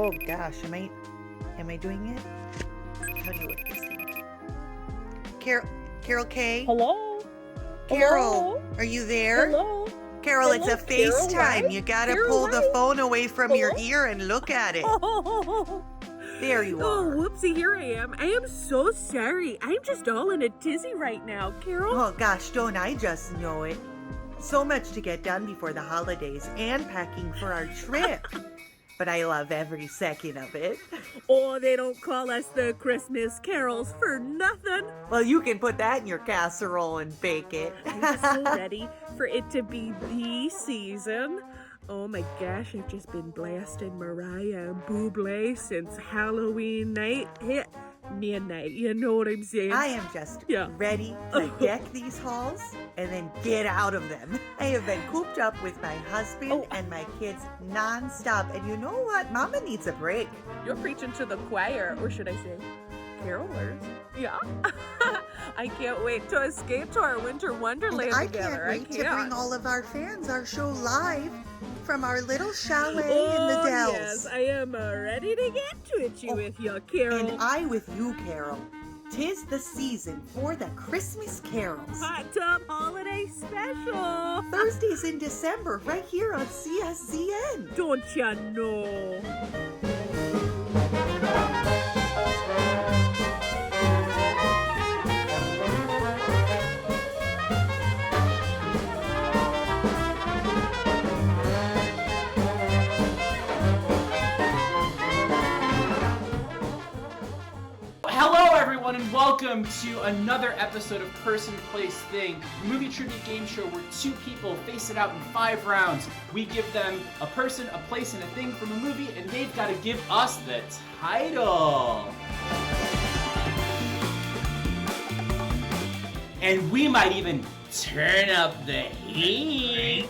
Oh gosh, am I doing it? How do you work this thing? Carol K? Hello? Carol, Hello? are you there? Hello? Carol, it's a Carol, FaceTime. right? You gotta Carol, pull the right? phone away from your Hello? ear and look at it. There you Oh, are. whoopsie, here I am. I am so sorry. I'm just all in a tizzy right now, Carol. Oh gosh, don't I just know it. So much to get done before the holidays and packing for our trip. But I love every second of it. Oh, they don't call us the Christmas carols for nothing. Well, you can put that in your casserole and bake it. I'm just so ready for it to be the season. Oh my gosh, I've just been blasting Mariah Bublé since Halloween night hit midnight. You know what I'm saying? I am just Yeah. ready to deck these halls and then get out of them. I have been cooped up with my husband and my kids nonstop. And you know what? Mama needs a break. You're preaching to the choir, or should I say, carolers? Yeah. I can't wait to escape to our winter wonderland And I together. can't wait to bring all of our fans our show live from our little chalet in the Dells. Yes, I am ready to get twitchy with you, Carol. And I with you, Carol. 'Tis the season for the Christmas carols. Hot Tub Holiday Special. Thursdays in December, right here on CSZN. Don't ya know? Hello everyone and welcome to another episode of Person, Place, Thing, a movie trivia game show where two people face it out in 5 rounds. We give them a person, a place, and a thing from a movie, and they've got to give us the title. And we might even turn up the heat.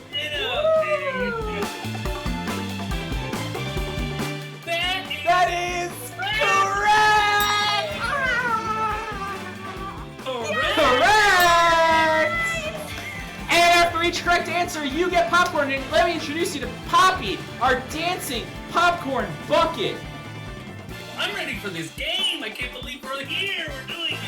That is correct! Correct! And after each correct answer, you get popcorn. And let me introduce you to Poppy, our dancing popcorn bucket. I'm ready for this game. I can't believe we're here. We're doing it.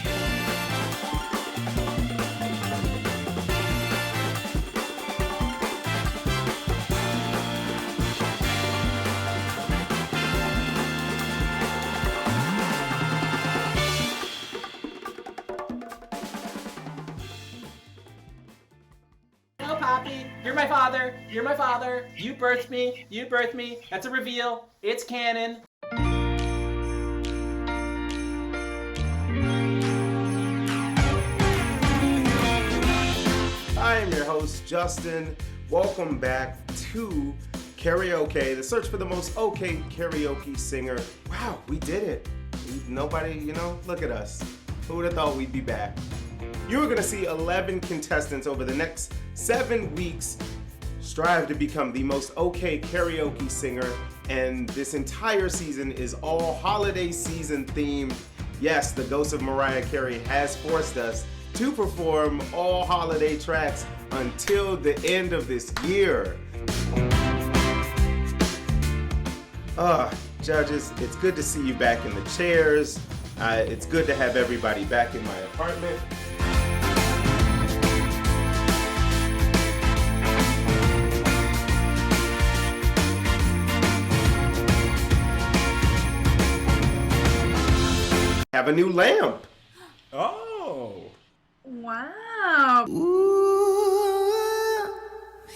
Hello, Poppy. You're my father. You're my father. You birthed me. You birthed me. That's a reveal. It's canon. I am your host, Justin. Welcome back to Karaoke, the search for the most okay karaoke singer. Wow, we did it. Nobody, look at us. Who would have thought we'd be back? You're going to see 11 contestants over the next 7 weeks strive to become the most okay karaoke singer, and this entire season is all holiday season themed. Yes, the ghost of Mariah Carey has forced us to perform all holiday tracks until the end of this year. Judges, it's good to see you back in the chairs. It's good to have everybody back in my apartment. Have a new lamp. Oh. Wow. Ooh,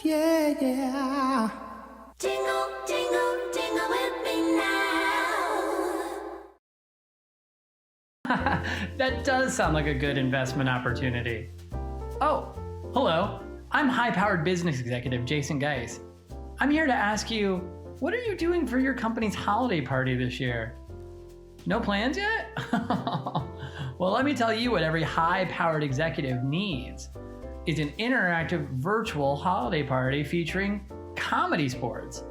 yeah. Jingle, jingle, jingle with me now. That does sound like a good investment opportunity. Oh, hello. I'm high-powered business executive Jason Geis. I'm here to ask you, what are you doing for your company's holiday party this year? No plans yet? Well, let me tell you what every high-powered executive needs is an interactive virtual holiday party featuring Comedysportz.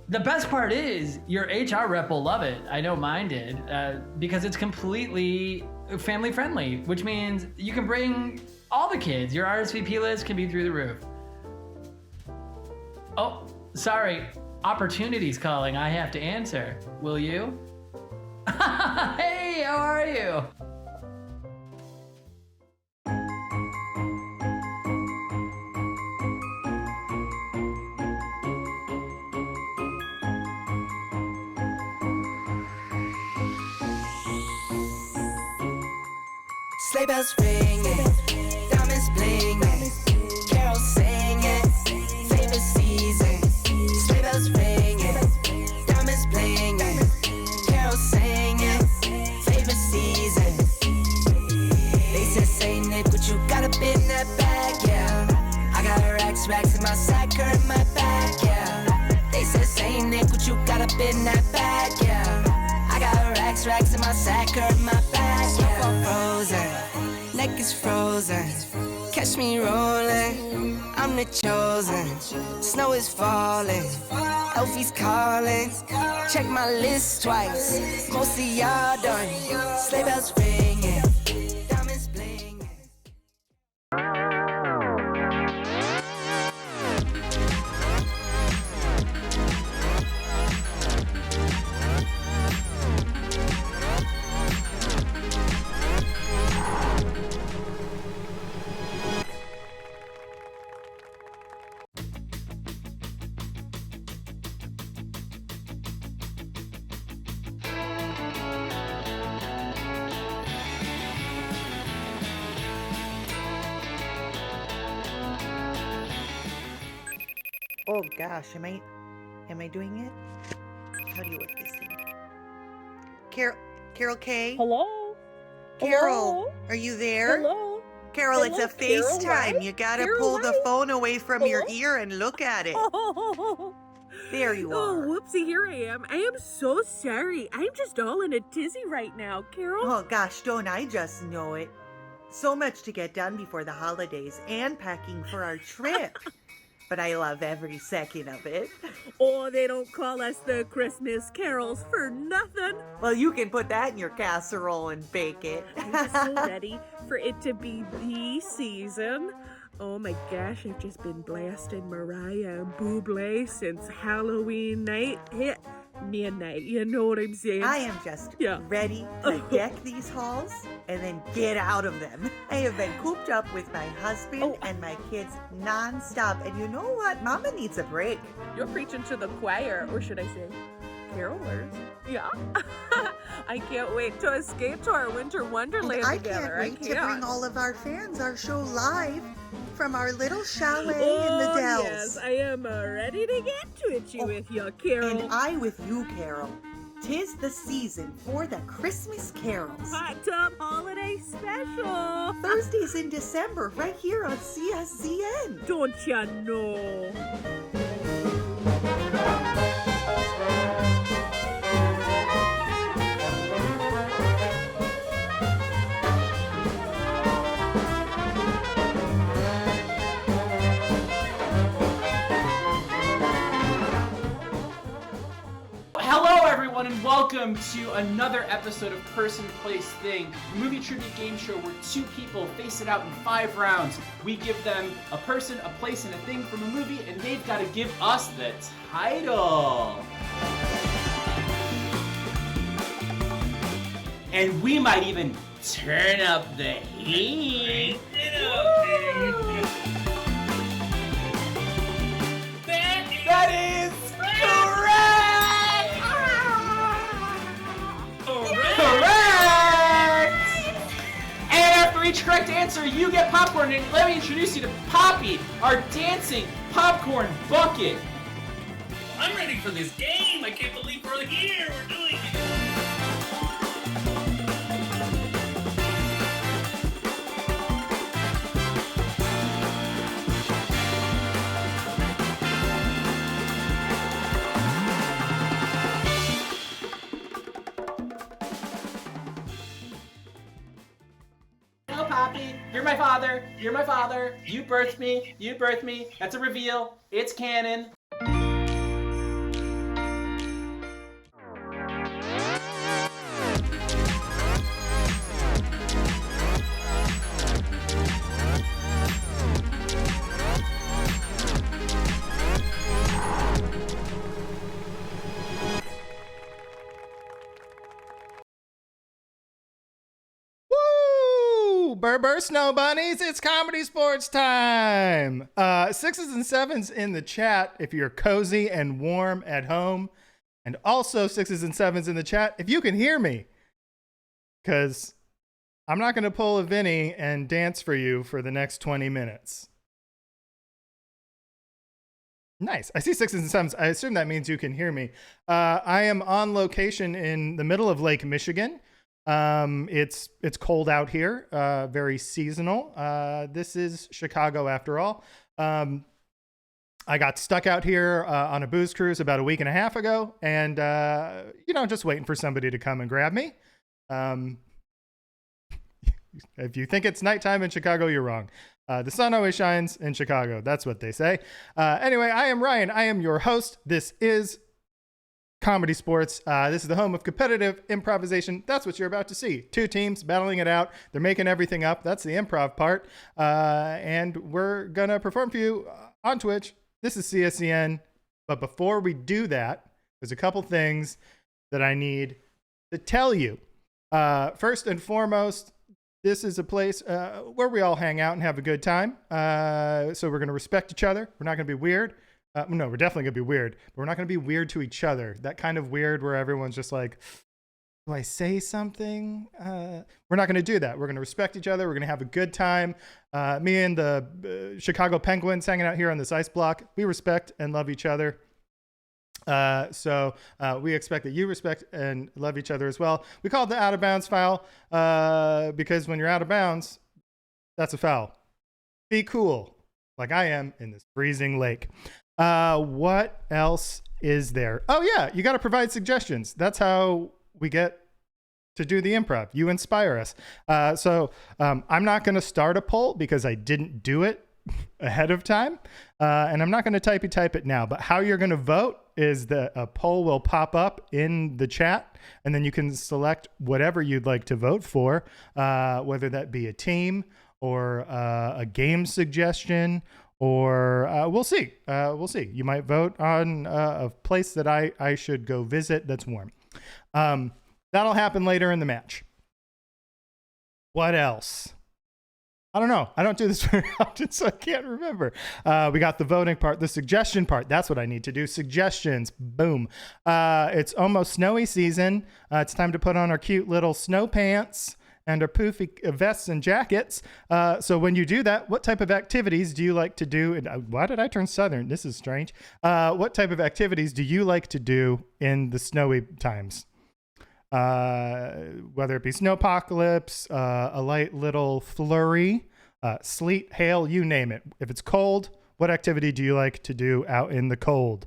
The best part is your HR rep will love it. I know mine did, because it's completely family friendly, which means you can bring all the kids. Your RSVP list can be through the roof. Oh, sorry. Opportunity's calling. I have to answer. Will you? Hey, how are you? Sleigh bells ringing, diamonds blinging, carols singing, favorite season. Sleigh bells ringing, diamonds blinging, carols singing, favorite season. They said, Saint Nick, what you got up in that bag, yeah? I got racks in my sack or in my bag, yeah. They said, Saint Nick, what you got up in that bag, yeah? I got racks in my sack or in my bag, yeah. Frozen, neck is frozen. Catch me rolling, I'm the chosen. Snow is falling, Elfie's calling. Check my list twice, most of y'all done. Sleigh bells ringing, diamonds blinging. Oh gosh, am I doing it? How do you work this thing? Carol K? Hello? Carol, Hello? are you there? Hello? Carol, it's Hello, a Carol, FaceTime. right? You gotta Carol, pull the right? phone away from your Hello? ear and look at it. There you Oh, are. whoopsie, here I am. I am so sorry. I'm just all in a tizzy right now, Carol. Oh gosh, don't I just know it. So much to get done before the holidays and packing for our trip. But I love every second of it. Oh, they don't call us the Christmas carols for nothing. Well, you can put that in your casserole and bake it. I'm just so ready for it to be the season. Oh my gosh, I've just been blasting Mariah and Bublé since Halloween night hit midnight. You know what I'm saying? I am just Yeah. ready to deck these halls and then get out of them. I have been cooped up with my husband and my kids nonstop. And you know what? Mama needs a break. You're preaching to the choir, or should I say, carolers. Yeah. I can't wait to escape to our winter wonderland And I together. can't wait to bring all of our fans our show live from our little chalet in the Dells. Yes, I am ready to get to it with you, Carol. And I with you, Carol. 'Tis the season for the Christmas carols. Hot Tub Holiday Special. Thursdays in December, right here on CSZN. Don't ya know? Hello, everyone, and welcome to another episode of Person, Place, Thing, a movie trivia game show where two people face it out in 5 rounds. We give them a person, a place, and a thing from a movie, and they've got to give us the title. And we might even turn up the heat. That is correct! And after each correct answer, you get popcorn. And let me introduce you to Poppy, our dancing popcorn bucket. I'm ready for this game. I can't believe we're here. We're doing it. Hello, Poppy. You're my father. You're my father. You birthed me. You birthed me. That's a reveal. It's canon. Burr Snow Bunnies, it's Comedy Sports time. 6s and 7s in the chat if you're cozy and warm at home. And also 6s and 7s in the chat if you can hear me. Because I'm not going to pull a Vinny and dance for you for the next 20 minutes. Nice. I see 6s and 7s. I assume that means you can hear me. I am on location in the middle of Lake Michigan. It's cold out here, very seasonal. This is Chicago after all. I got stuck out here on a booze cruise about a week and a half ago, and just waiting for somebody to come and grab me. If you think it's nighttime in Chicago, you're wrong. The sun always shines in Chicago. That's what they say. Anyway, I am Ryan. I am your host. This is Comedy Sports. This is the home of competitive improvisation. That's what you're about to see. Two teams battling it out. They're making everything up. That's the improv part. And we're going to perform for you on Twitch. This is CSCN. But before we do that, there's a couple things that I need to tell you. First and foremost, this is a place where we all hang out and have a good time. So we're going to respect each other. We're not going to be weird. No, we're definitely going to be weird, but we're not going to be weird to each other. That kind of weird where everyone's just like, do I say something? We're not going to do that. We're going to respect each other. We're going to have a good time. Me and the Chicago Penguins hanging out here on this ice block. We respect and love each other. So we expect that you respect and love each other as well. We call it the out of bounds foul because when you're out of bounds, that's a foul. Be cool, like I am in this freezing lake. What else is there? Oh yeah, you got to provide suggestions. That's how we get to do the improv. You inspire us. So I'm not going to start a poll because I didn't do it ahead of time. And I'm not going to type it now, but how you're going to vote is that a poll will pop up in the chat, and then you can select whatever you'd like to vote for, whether that be a team or a game suggestion, or we'll see. You might vote on a place that I should go visit that's warm. That'll happen later in the match. What else? I don't know. I don't do this very often, so I can't remember. We got the voting part, the suggestion part. That's what I need to do. Suggestions. Boom. It's almost snowy season. It's time to put on our cute little snow pants and our poofy vests and jackets. So when you do that, what type of activities do you like to do? And why did I turn Southern? This is strange. What type of activities do you like to do in the snowy times? Whether it be snowpocalypse, a light little flurry, sleet, hail, you name it. If it's cold, what activity do you like to do out in the cold?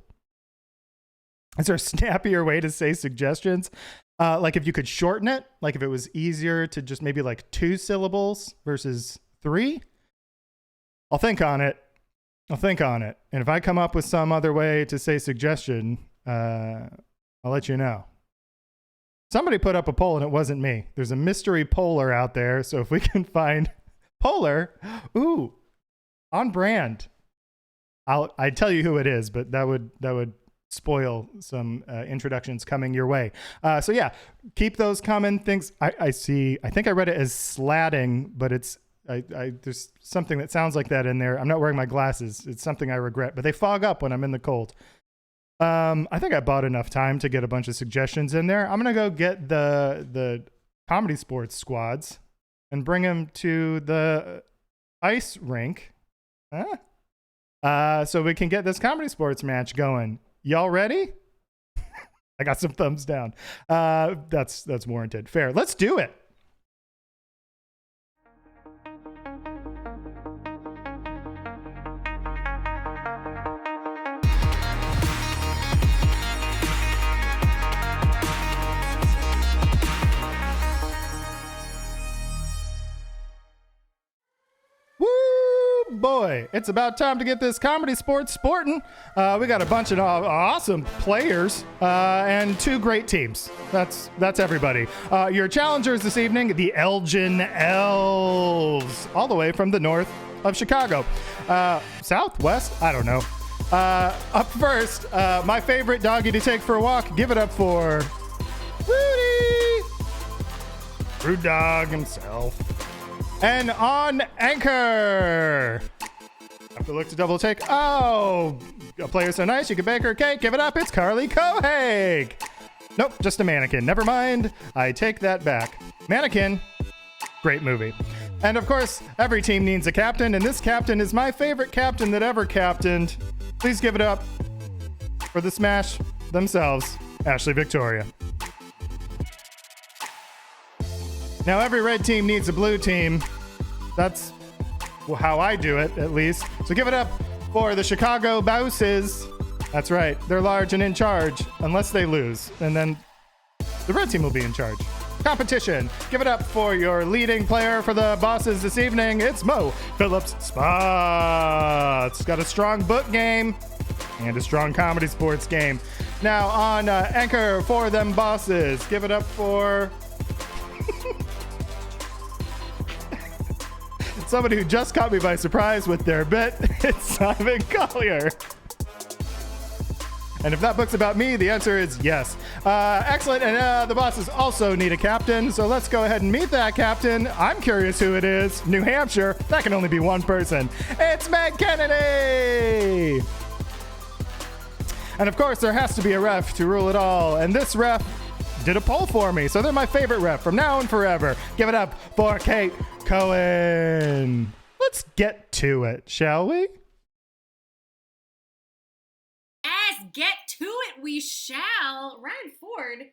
Is there a snappier way to say suggestions? Like if you could shorten it, like if it was easier to just maybe like 2 syllables versus 3? I'll think on it. And if I come up with some other way to say suggestion, I'll let you know. Somebody put up a poll and it wasn't me. There's a mystery poller out there. So if we can find poller, ooh, on brand. I'd tell you who it is, but that would spoil some introductions coming your way. So yeah, keep those coming. Things I see. I think I read it as slatting, but it's there's something that sounds like that in there. I'm not wearing my glasses. It's something I regret, but they fog up when I'm in the cold. I think I bought enough time to get a bunch of suggestions in there. I'm going to go get the Comedy Sports squads and bring them to the ice rink. So we can get this Comedy Sports match going. Y'all ready? I got some thumbs down. That's warranted. Fair. Let's do it. Boy, it's about time to get this Comedy Sports sporting. We got a bunch of awesome players and 2 great teams. That's everybody. Your challengers this evening, the Elgin Elves, all the way from the north of Chicago. Southwest? I don't know. Up first, my favorite doggy to take for a walk. Give it up for Rudy. Rude dog himself. And on Anchor. Have to look to double take. Oh, a player so nice you can bake her cake. Give it up. It's Carly Cohaig. Nope, just a mannequin. Never mind. I take that back. Mannequin. Great movie. And of course, every team needs a captain, and this captain is my favorite captain that ever captained. Please give it up for the Smash themselves, Ashley Victoria. Now, every red team needs a blue team. That's how I do it, at least. So give it up for the Chicago Bouses. That's right. They're large and in charge, unless they lose. And then the red team will be in charge. Competition. Give it up for your leading player for the Bosses this evening. It's Mo Phillips Spots. Got a strong book game and a strong comedy sports game. Now on Anchor for them Bosses. Give it up for somebody who just caught me by surprise with their bit. It's Simon Collier. And if that book's about me, the answer is yes. Excellent. And the Bosses also need a captain. So let's go ahead and meet that captain. I'm curious who it is. New Hampshire. That can only be one person. It's Meg Kennedy. And of course, there has to be a ref to rule it all. And this ref did a poll for me. So they're my favorite ref from now and forever. Give it up for Kate Cohen. Let's get to it, shall we? Yes, get to it, we shall. Ryan Ford,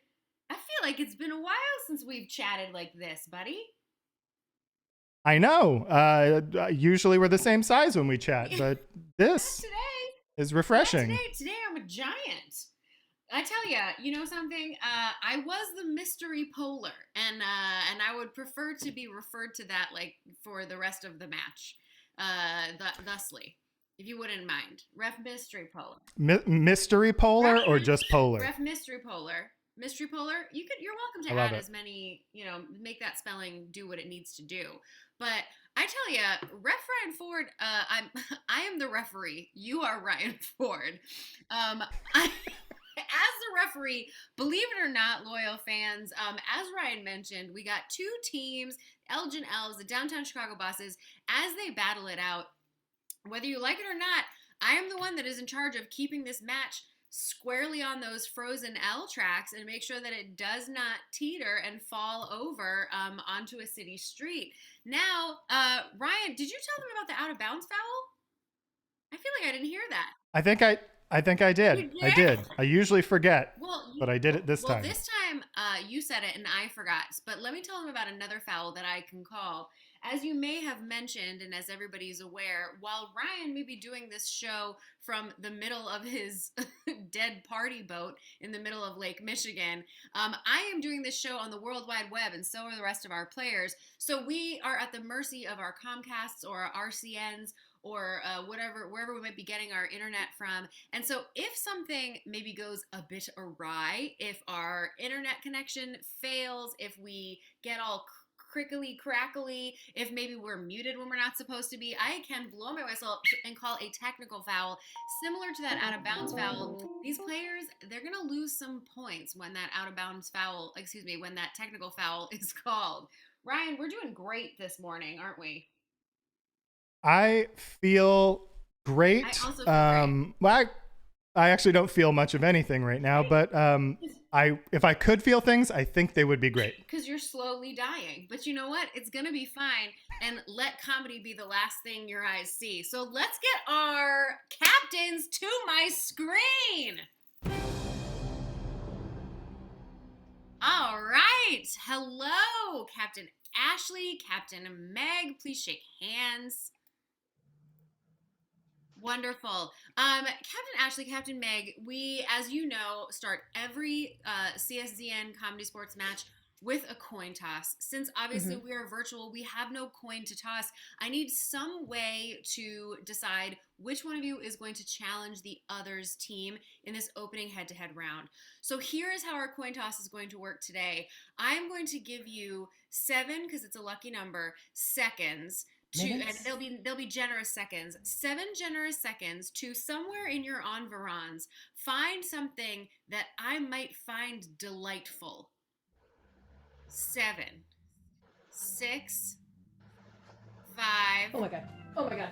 I feel like it's been a while since we've chatted like this, buddy. I know. Usually we're the same size when we chat, but this is refreshing. Today I'm a giant. I tell ya, you know something? I was the mystery polar, and I would prefer to be referred to that like for the rest of the match, thusly, if you wouldn't mind. Ref mystery polar. Mystery polar or just polar? Ref mystery polar. Mystery polar. You're welcome to add as many. Make that spelling do what it needs to do. But I tell ya, Ref Ryan Ford. I am the referee. You are Ryan Ford. As the referee, believe it or not, loyal fans, as Ryan mentioned, we got two teams, Elgin Elves, the Downtown Chicago Bosses, as they battle it out. Whether you like it or not, I am the one that is in charge of keeping this match squarely on those frozen L tracks and make sure that it does not teeter and fall over onto a city street. Now, Ryan, did you tell them about the out of bounds foul? I feel like I didn't hear that. I think I did. I did. I usually forget, but I did it this time. Well, this time you said it and I forgot. But let me tell them about another foul that I can call. As you may have mentioned, and as everybody's aware, while Ryan may be doing this show from the middle of his dead party boat in the middle of Lake Michigan, I am doing this show on the World Wide Web, and so are the rest of our players. So we are at the mercy of our Comcasts or our RCNs or wherever we might be getting our internet from. And so if something maybe goes a bit awry, if our internet connection fails, if we get all crickly crackly, if maybe we're muted when we're not supposed to be, I can blow my whistle and call a technical foul similar to that out of bounds foul. These players, they're gonna lose some points when that out of bounds foul, when that technical foul is called. Ryan, we're doing great this morning, aren't we? I feel great. I also feel great. Well, I actually don't feel much of anything right now, but if I could feel things, I think they would be great. Because you're slowly dying. But you know what? It's going to be fine. And let comedy be the last thing your eyes see. So let's get our captains to my screen. All right. Hello, Captain Ashley, Captain Meg. Please shake hands. Wonderful. Captain Ashley, Captain Meg, we, as you know, start every CSZN comedy sports match with a coin toss. Since obviously we are virtual, we have no coin to toss. I need some way to decide which one of you is going to challenge the other's team in this opening head-to-head round. So here is how our coin toss is going to work today. I'm going to give you 7, because it's a lucky number, seconds. And they'll be generous seconds. 7 generous seconds to somewhere in your environs find something that I might find delightful. 7, 6, 5. Oh my god. Oh my god.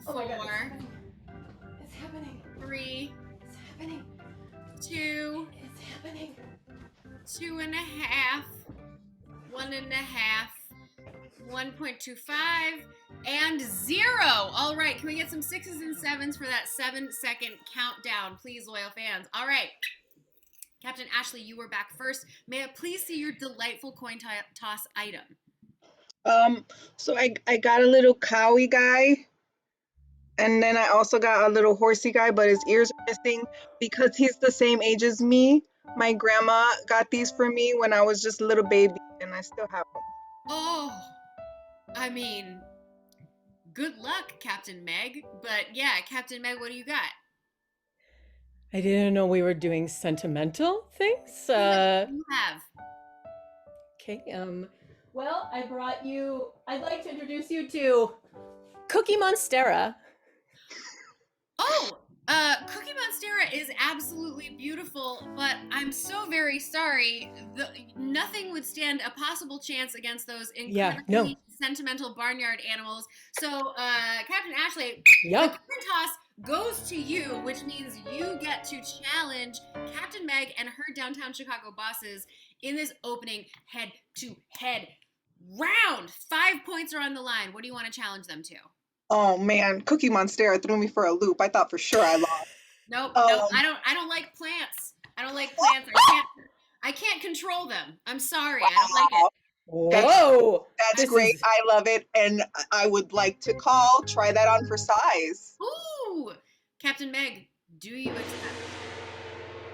Oh my god. 4. It's happening. 3. It's happening. 2. It's happening. 2.5. 1.5. 1.25 and 0. All right, can we get some 6s and 7s for that 7-second countdown, please, loyal fans? All right, Captain Ashley, you were back first. May I please see your delightful coin toss item? So I got a little cowy guy, and then I also got a little horsey guy, but his ears are missing because he's the same age as me. My grandma got these for me when I was just a little baby, and I still have them. Oh, I mean, good luck, Captain Meg. But yeah, Captain Meg, what do you got? I didn't know we were doing sentimental things. You have. Okay, well, I brought you, I'd like to introduce you to Cookie Monstera. Oh, Cookie Monstera is absolutely beautiful, but I'm so very sorry. Nothing would stand a possible chance against those incredibly sentimental barnyard animals. So, Captain Ashley, the coin toss goes to you, which means you get to challenge Captain Meg and her downtown Chicago bosses in this opening head-to-head round. 5 points are on the line. What do you want to challenge them to? Oh man, Cookie Monstera threw me for a loop. I thought for sure I lost. Nope, nope. I don't like plants. I don't like plants. I can't control them. I'm sorry. Wow. I don't like it. Whoa! That's great. I love it, and I would like to try that on for size. Ooh, Captain Meg, do you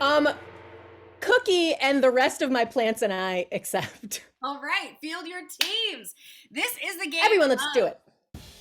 accept? Cookie and the rest of my plants and I accept. All right, field your teams. This is the game. Everyone, let's do it.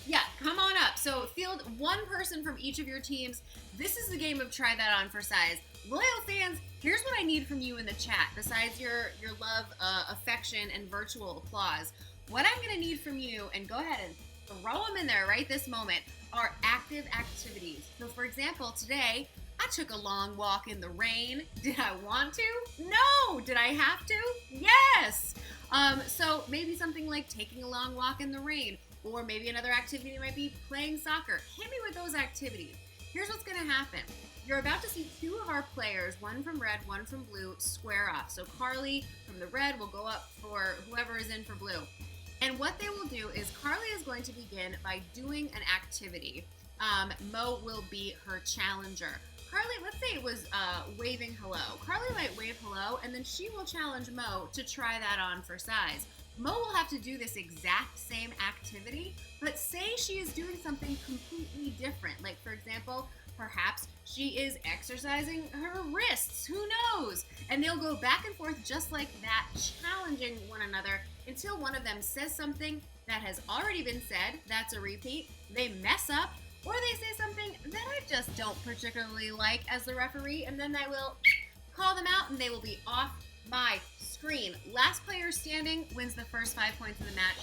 Yeah, come on up. So field one person from each of your teams. This is the game of try that on for size. Loyal fans, here's what I need from you in the chat, besides your love, affection, and virtual applause. What I'm going to need from you, and go ahead and throw them in there right this moment, are active activities. So for example, today, I took a long walk in the rain. Did I want to? No. Did I have to? Yes. So maybe something like taking a long walk in the rain, or maybe another activity might be playing soccer. Hit me with those activities. Here's what's gonna happen. You're about to see 2 of our players, one from red, one from blue, square off. So Carly from the red will go up for whoever is in for blue. And what they will do is Carly is going to begin by doing an activity. Mo will be her challenger. Carly, let's say it was waving hello. Carly might wave hello, and then she will challenge Mo to try that on for size. Mo will have to do this exact same activity, but say she is doing something completely different. Like, for example, perhaps she is exercising her wrists. Who knows? And they'll go back and forth just like that, challenging one another until one of them says something that has already been said. That's a repeat. They mess up, or they say something that I just don't particularly like as the referee, and then I will call them out and they will be off my screen. Last player standing wins the first 5 points of the match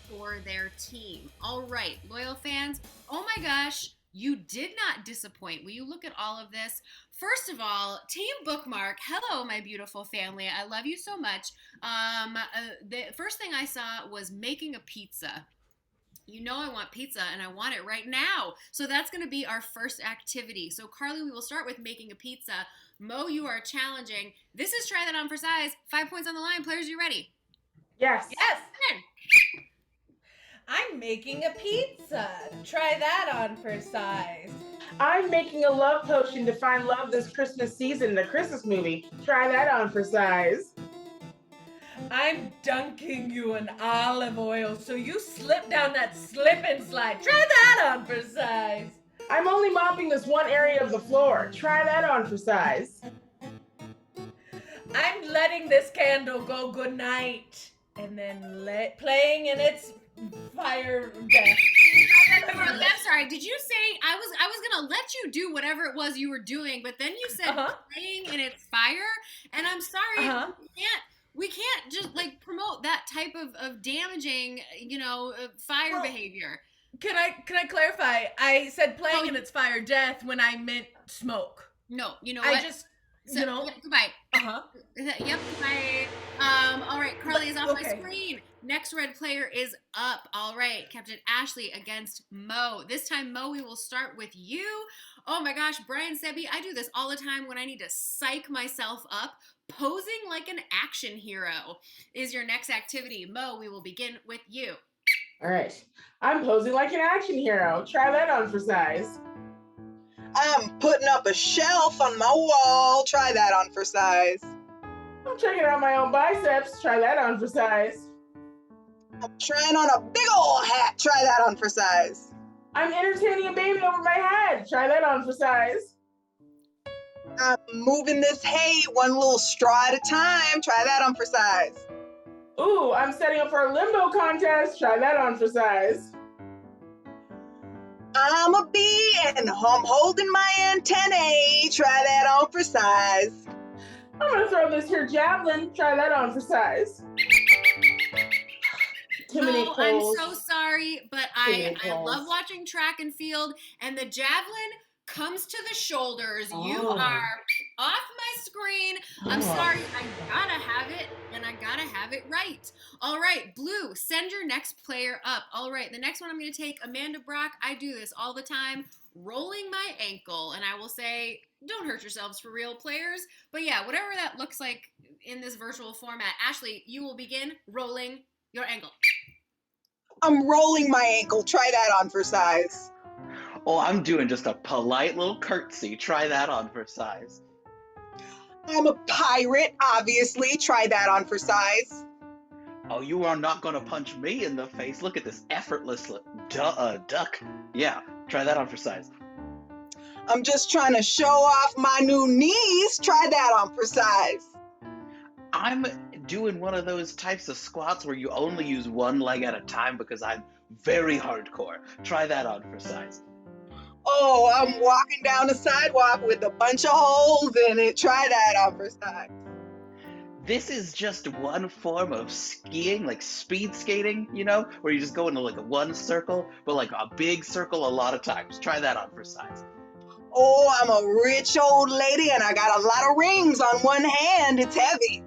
for their team. All right, loyal fans, oh my gosh, you did not disappoint. Will you look at all of this? First of all, Team Bookmark, hello, my beautiful family. I love you so much. The first thing I saw was making a pizza. You know I want pizza, and I want it right now. So that's going to be our first activity. So, Carly, we will start with making a pizza. Mo, you are challenging. This is Try That On for Size. 5 points on the line. Players, you ready? Yes. Yes. I'm making a pizza. Try that on for size. I'm making a love potion to find love this Christmas season, the Christmas movie. Try that on for size. I'm dunking you in olive oil so you slip down that slip and slide. Try that on for size. I'm only mopping this one area of the floor. Try that on for size. I'm letting this candle go goodnight and then playing in its fire death. I'm sorry. Did you say I was gonna let you do whatever it was you were doing, but then you said playing in its fire, and I'm sorry, we can't just like promote that type of damaging, fire behavior. Can I clarify? I said playing in its fire death when I meant smoke. No, you know I what? just Goodbye. Yep, goodbye. All right, Carly is off my screen. next red player is up. All right, Captain Ashley against Mo. This time, Mo, we will start with you. Oh my gosh, Brian Sebi, I do this all the time when I need to psych myself up. Posing like an action hero is your next activity. Mo, we will begin with you. All right. I'm posing like an action hero. Try that on for size. I'm putting up a shelf on my wall. Try that on for size. I'm checking out my own biceps. Try that on for size. I'm trying on a big ol' hat. Try that on for size. I'm entertaining a baby over my head. Try that on for size. I'm moving this hay one little straw at a time. Try that on for size. Ooh, I'm setting up for a limbo contest. Try that on for size. I'm a bee and I'm holding my antennae. Try that on for size. I'm gonna throw this here javelin. Try that on for size. Too many Oh, I'm poles. so sorry, but Too many I love poles. watching track and field, and the javelin comes to the shoulders. You Oh. are off my screen. I'm Oh. sorry. I gotta have it, and I gotta have it right. All right, Blue, send your next player up. All right, the next one I'm going to take, Amanda Brock. I do this all the time, rolling my ankle, and I will say, don't hurt yourselves for real players. But yeah, whatever that looks like in this virtual format. Ashley, you will begin rolling your ankle. I'm rolling my ankle. Try that on for size. Oh, I'm doing just a polite little curtsy. Try that on for size. I'm a pirate, obviously. Try that on for size. Oh, you are not gonna punch me in the face. Look at this effortless duck. Yeah, try that on for size. I'm just trying to show off my new knees. Try that on for size. I'm doing one of those types of squats where you only use one leg at a time because I'm very hardcore. Try that on for size. Oh, I'm walking down the sidewalk with a bunch of holes in it. Try that on for size. This is just one form of skiing, like speed skating, you know, where you just go into like a one circle, but like a big circle a lot of times. Try that on for size. Oh, I'm a rich old lady and I got a lot of rings on one hand. It's heavy.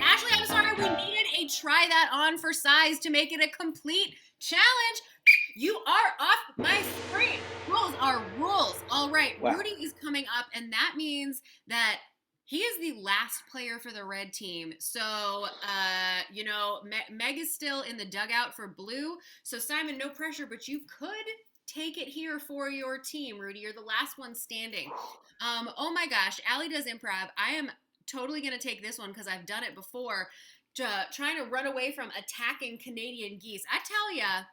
Ashley, I'm sorry, we needed a try that on for size to make it a complete challenge. You are off my screen. Rules are rules. All right, Wow. Rudy is coming up, and that means that he is the last player for the red team. So, Meg is still in the dugout for blue. So, Simon, no pressure, but you could take it here for your team, Rudy. You're the last one standing. Oh my gosh, Allie does improv. I am totally going to take this one because I've done it before. Trying to run away from attacking Canadian geese. I tell ya,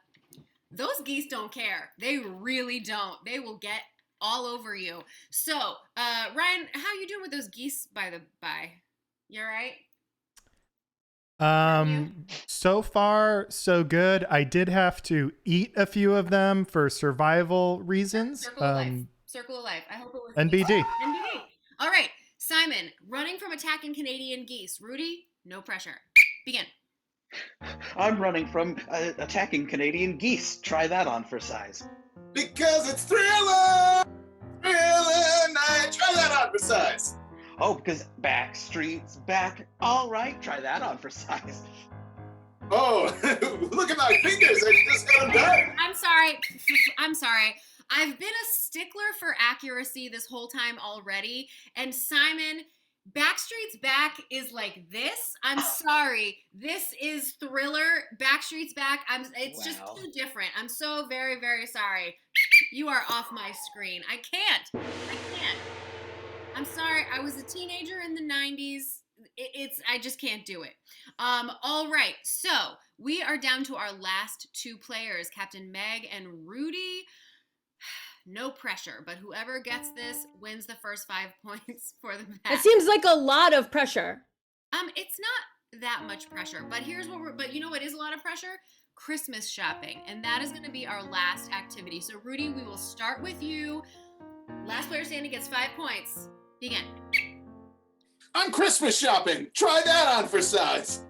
those geese don't care. They really don't. They will get all over you. So, Ryan, how you doing with those geese, by the by? You all right? So far, so good. I did have to eat a few of them for survival reasons. Circle of life. Circle of life. I hope it was NBD. NBD. All right, Simon, running from attacking Canadian geese. Rudy, no pressure. Begin. I'm running from attacking Canadian geese. Try that on for size. Because it's Thriller! Thriller night! Try that on for size. Oh, because Backstreet's back. All right, try that on for size. Oh, look at my fingers. I just got them done. I'm sorry. I'm sorry. I've been a stickler for accuracy this whole time already. And Simon, Backstreet's Back is like this. I'm sorry. This is Thriller. Backstreet's Back. It's just too different. I'm so very, very sorry. You are off my screen. I can't. I'm sorry. I was a teenager in the 90s. I just can't do it. All right. So we are down to our last two players, Captain Meg and Rudy. No pressure, but whoever gets this wins the first 5 points for the match. It seems like a lot of pressure. It's not that much pressure, but but you know what is a lot of pressure? Christmas shopping, and that is going to be our last activity. So Rudy, we will start with you. Last player standing gets 5 points. Begin. I'm Christmas shopping. Try that on for size.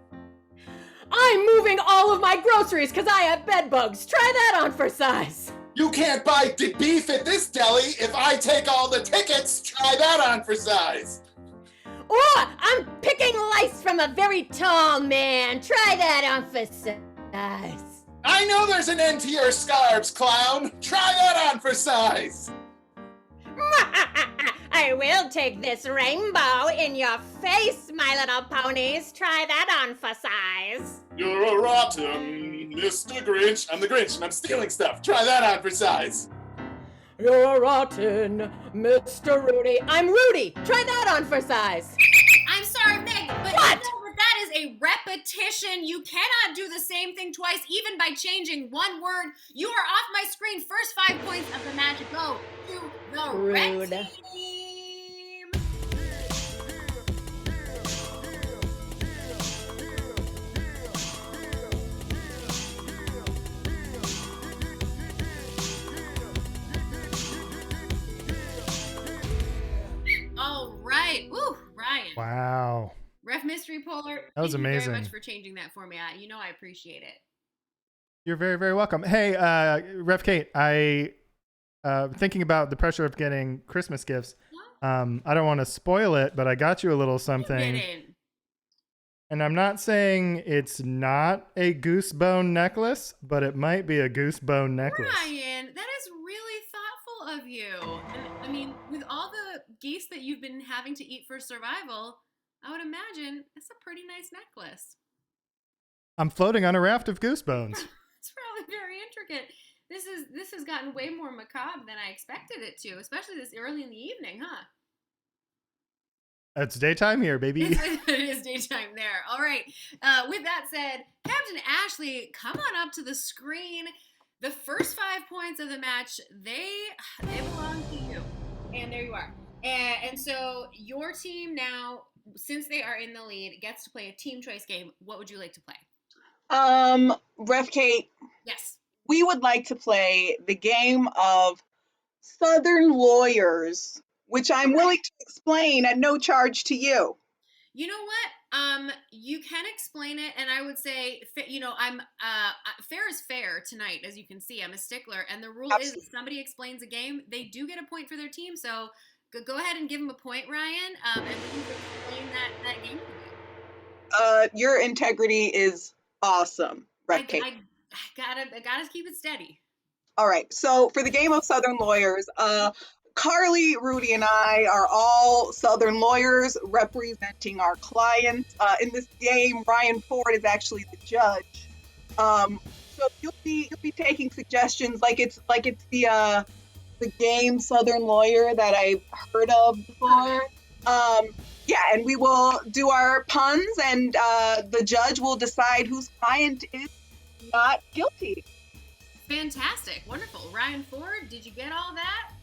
I'm moving all of my groceries because I have bed bugs. Try that on for size. You can't buy beef at this deli if I take all the tickets. Try that on for size. Oh, I'm picking lice from a very tall man. Try that on for size. I know there's an end to your scarves, clown. Try that on for size. I will take this rainbow in your face, my little ponies. Try that on for size. You're a rotten Mr. Grinch. I'm the Grinch and I'm stealing stuff. Try that on for size. You're rotten, Mr. Rudy. I'm Rudy. Try that on for size. I'm sorry, Meg, but What? you know that that is a repetition. You cannot do the same thing twice, even by changing one word. You are off my screen. First 5 points of the match go to the red Rude. team. All right. Woo, Ryan. Wow. Ref Mystery Polar. That was thank you very amazing. much for changing that for me. You know I appreciate it. You're very, very welcome. Hey, Ref Kate, I thinking about the pressure of getting Christmas gifts. I don't want to spoil it, but I got you a little something. Didn't. And I'm not saying it's not a goosebone necklace, but it might be a goosebone necklace. Ryan, that is really thoughtful of you. And, I mean, with all the geese that you've been having to eat for survival, I would imagine it's a pretty nice necklace. I'm floating on a raft of goosebones. It's probably very intricate. This has gotten way more macabre than I expected it to, especially this early in the evening, huh? It's daytime here, baby. It is daytime there. All right. With that said, Captain Ashley, come on up to the screen. The first 5 points of the match, they belong to you. And there you are. And so your team now, since they are in the lead, gets to play a team choice game. What would you like to play? Ref Kate, Yes. we would like to play the game of Southern Lawyers, which I'm willing to explain at no charge to you. You know what? You can explain it, and I would say, I'm fair is fair tonight, as you can see. I'm a stickler, and the rule is if somebody explains a game, they do get a point for their team. So go ahead and give them a point, Ryan, and please explain that game to me. Your integrity is awesome, Ref Kate. I gotta keep it steady. All right, so for the game of Southern Lawyers, Carly, Rudy, and I are all Southern lawyers representing our clients. In this game, Ryan Ford is actually the judge. So you'll be taking suggestions like it's the game Southern Lawyer that I've heard of before. Yeah, and we will do our puns, and the judge will decide whose client is not guilty. Fantastic, wonderful. Ryan Ford, did you get all that?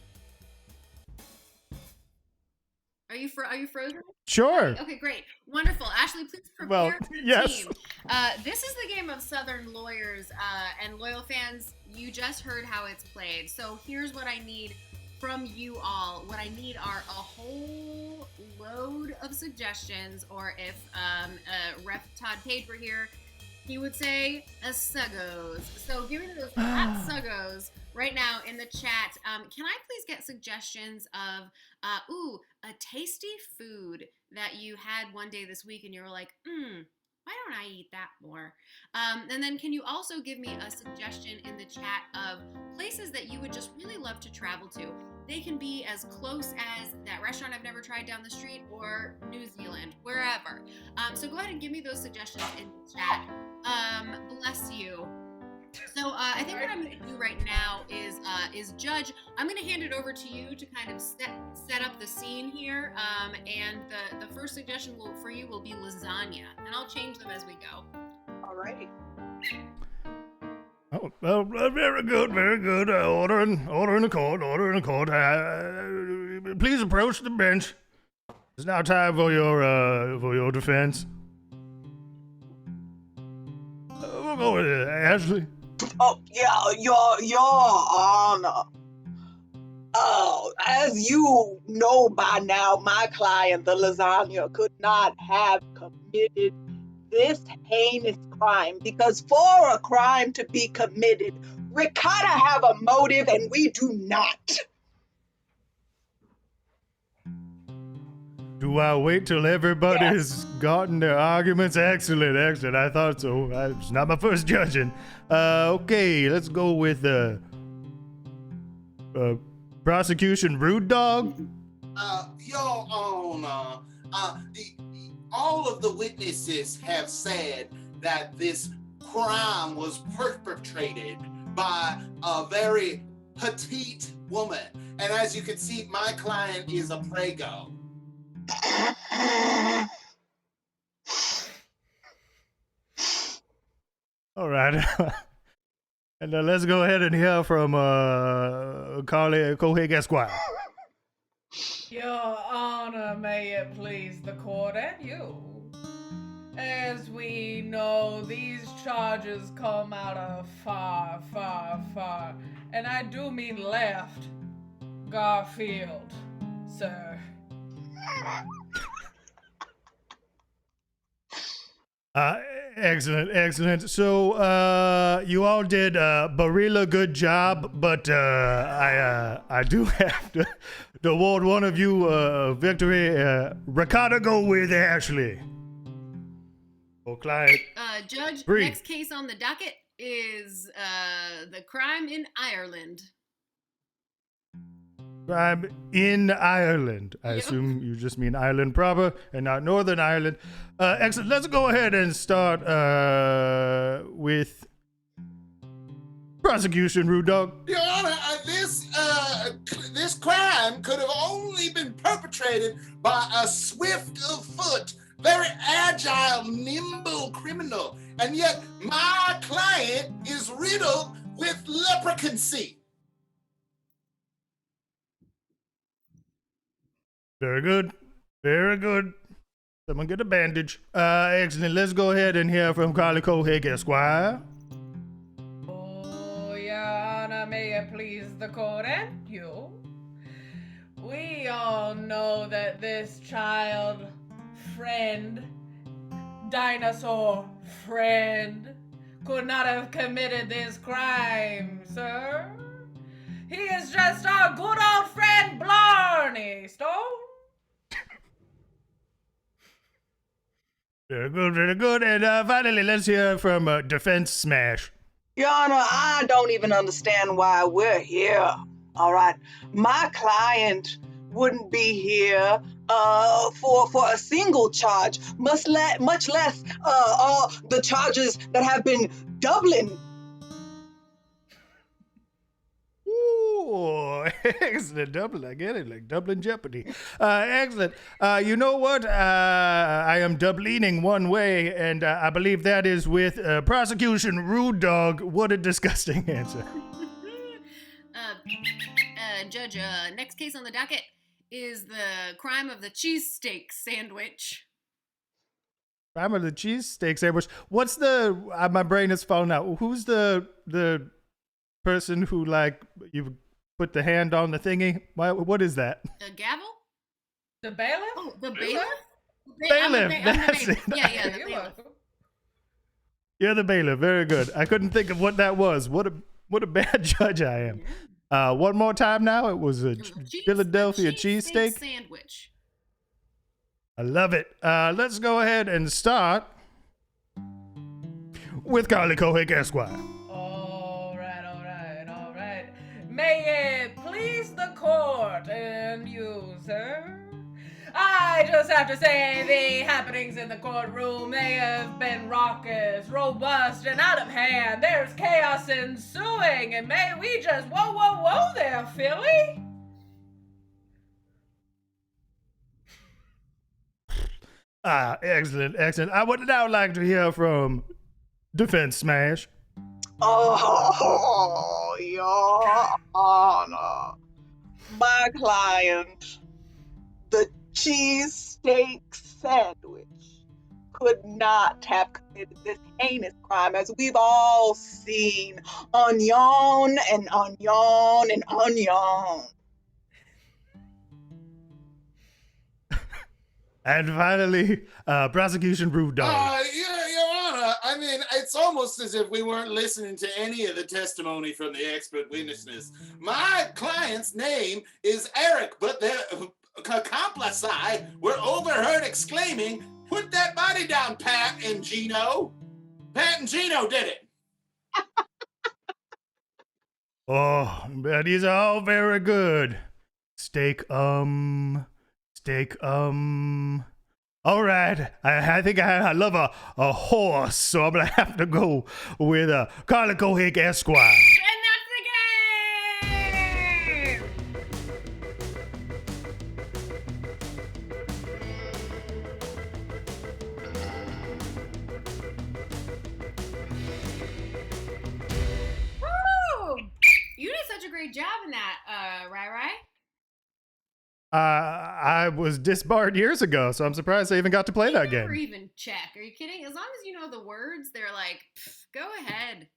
Are you frozen? Sure. Okay, great. Wonderful. Ashley, please prepare Well, for the yes. team. This is the game of Southern Lawyers, and loyal fans, you just heard how it's played. So here's what I need from you all. What I need are a whole load of suggestions, or if Ref Todd Page were here, he would say a suggos. So give me those hot suggos right now in the chat. Can I please get suggestions of a tasty food that you had one day this week and you were like, why don't I eat that more? And then can you also give me a suggestion in the chat of places that you would just really love to travel to? They can be as close as that restaurant I've never tried down the street or New Zealand, wherever. So go ahead and give me those suggestions in the chat. Bless you. So I think what I'm going to do right now is judge. I'm going to hand it over to you to kind of set up the scene here. And the first suggestion for you will be lasagna, and I'll change them as we go. All right. Oh, well, very good, very good. Order in the court. Please approach the bench. It's now time for your defense. We'll go with it, Ashley. Oh, yeah, your honor. Oh, as you know by now, my client, the lasagna, could not have committed this heinous crime, because for a crime to be committed, ricotta have a motive and we do not. Do I wait till everybody's gotten their arguments? Excellent, excellent. I thought so. It's not my first judging. Okay, let's go with prosecution rude dog. Your Honor, all of the witnesses have said that this crime was perpetrated by a very petite woman. And as you can see, my client is a prego. All right. And let's go ahead and hear from Carly Cohig Esquire. Your Honor, may it please the court and you. As we know, these charges come out of far, far, far, and I do mean left, Garfield, sir. Excellent, excellent. So, you all did Barilla good job, but I do have to award one of you victory. Ricotta, go with Ashley. Oh, client. Judge, Breathe. next case on the docket is the crime in Ireland. I'm in Ireland. I assume you just mean Ireland proper and not Northern Ireland. Excellent. Let's go ahead and start with prosecution, Rude Dog. Your Honor, this crime could have only been perpetrated by a swift of foot, very agile, nimble criminal, and yet my client is riddled with leprechauncy. Very good. Very good. Someone get a bandage. Excellent. Let's go ahead and hear from Carly Cohig Esquire. Oh, Your Honor, may it please the court and you. We all know that this child, friend, dinosaur friend, could not have committed this crime, sir. He is just our good old friend Blarney Stone. Very good, very good. And finally, let's hear from Defense Smash. Your Honor, I don't even understand why we're here. All right, my client wouldn't be here for a single charge, much less the charges that have been doubling. Ooh, excellent. Double, I get it, like doubling Jeopardy. Excellent. You know what? I am doubling one way, and I believe that is with prosecution Rude Dog. What a disgusting answer. Judge, next case on the docket is the crime of the cheesesteak sandwich. Crime of the cheesesteak sandwich. What's the? My brain is falling out. Who's the person who, like, you put the hand on the thingy? What is that? The gavel? The bailiff? Oh, the bailiff? Bailiff, that's it. Yeah, the bailiff. You're the bailiff. Very good. I couldn't think of what that was. What a bad judge I am. One more time now. It was a Philadelphia cheesesteak sandwich. I love it. Let's go ahead and start with Carly Cohig Esquire. All right. May it please the court and you, sir. I just have to say the happenings in the courtroom, they have been raucous, robust, and out of hand. There's chaos ensuing, and may we just whoa there, Philly. Excellent. I would now like to hear from Defense Smash. Oh, Your Honor, my client, the cheesesteak sandwich, could not have committed this heinous crime, as we've all seen, onion and onion and onion. And finally, prosecution Rude Dog. Your Honor, I mean, it's almost as if we weren't listening to any of the testimony from the expert witnesses. My client's name is Eric, but accomplice were overheard exclaiming, "Put that body down, Pat and Gino." Pat and Gino did it. Oh, but these are all very good. Steak. All right. I think I love a horse, so I'm gonna have to go with Calico Hick Esquire. And that's the game! Woo! You did such a great job in that, Rai. I was disbarred years ago, so I'm surprised I even got to play that Never game. even check. Are you kidding? As long as you know the words, they're like, go ahead.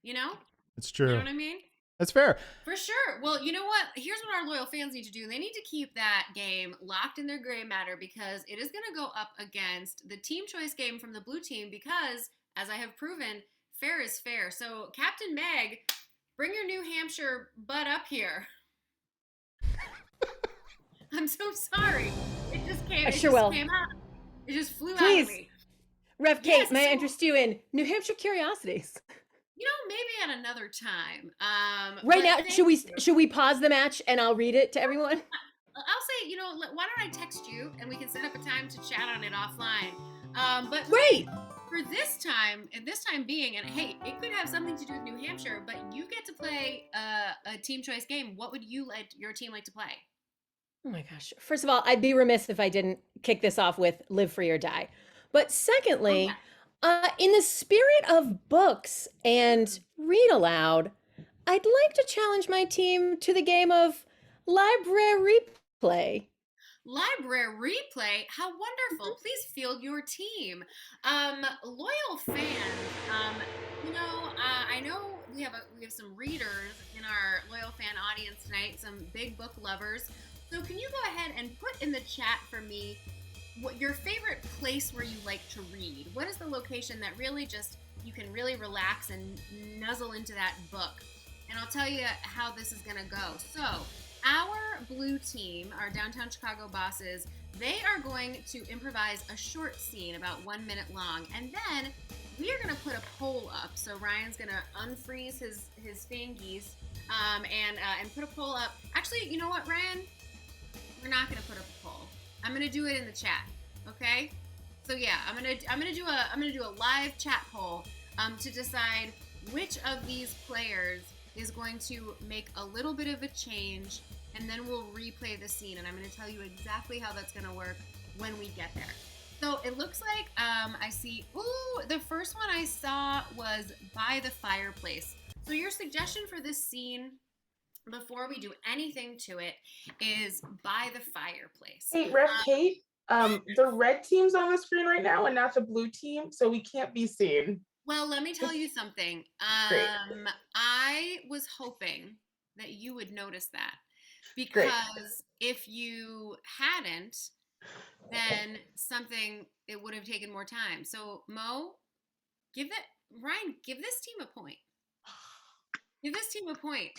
You know? It's true. You know what I mean? That's fair. For sure. Well, you know what? Here's what our loyal fans need to do. They need to keep that game locked in their gray matter because it is going to go up against the team choice game from the blue team because, as I have proven, fair is fair. So, Captain Meg, bring your New Hampshire butt up here. I'm so sorry. It just came. I sure will. Came out. It just flew out Please, of me. Rev Kate, Yes, may I so- interest you in New Hampshire curiosities? You know, maybe at another time. Right but now, thank should we you. should we pause the match and I'll read it to everyone? I'll say, you know, why don't I text you and we can set up a time to chat on it offline. But Great. for this time, and this time being, and hey, it could have something to do with New Hampshire, but you get to play a team choice game. What would you like your team like to play? Oh my gosh. First of all, I'd be remiss if I didn't kick this off with Live Free or Die. But secondly, in the spirit of books and read aloud, I'd like to challenge my team to the game of library replay. Library replay, how wonderful. Please field your team. Loyal fans, you know, I know we have some readers in our loyal fan audience tonight, some big book lovers. So can you go ahead and put in the chat for me what your favorite place where you like to read? What is the location that really just you can really relax and nuzzle into that book? And I'll tell you how this is gonna go. So our blue team, our downtown Chicago bosses, they are going to improvise a short scene about 1 minute long, and then we are going to put a poll up. So Ryan's going to unfreeze his fingies and put a poll up. Actually, you know what, Ryan? We're not going to put up a poll. I'm going to do it in the chat. Okay? So yeah, I'm going to do a live chat poll to decide which of these players is going to make a little bit of a change, and then we'll replay the scene, and I'm going to tell you exactly how that's going to work when we get there. So it looks like I see, ooh, the first one I saw was by the fireplace. So your suggestion for this scene, before we do anything to it, is by the fireplace. Hey, Ref Kate, the red team's on the screen right now and not the blue team, so we can't be seen. Well, let me tell you something. Great. I was hoping that you would notice that, because if you hadn't, then it would have taken more time. So Mo, Ryan, give this team a point. Give this team a point,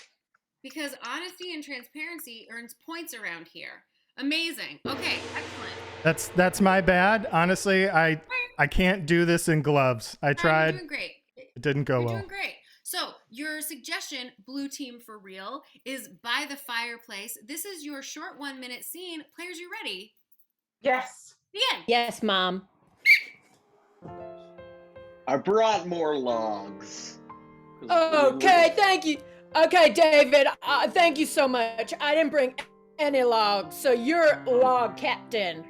because honesty and transparency earns points around here. Amazing. Okay, excellent. That's my bad. Honestly, I can't do this in gloves. I tried. You're doing great. It didn't go You're well. doing great. So your suggestion, blue team for real, is by the fireplace. This is your short 1 minute scene. Players, you ready? Yes. The end. Yes, Mom. I brought more logs. Okay, thank you. Okay, David, thank you so much. I didn't bring any logs, so you're log captain.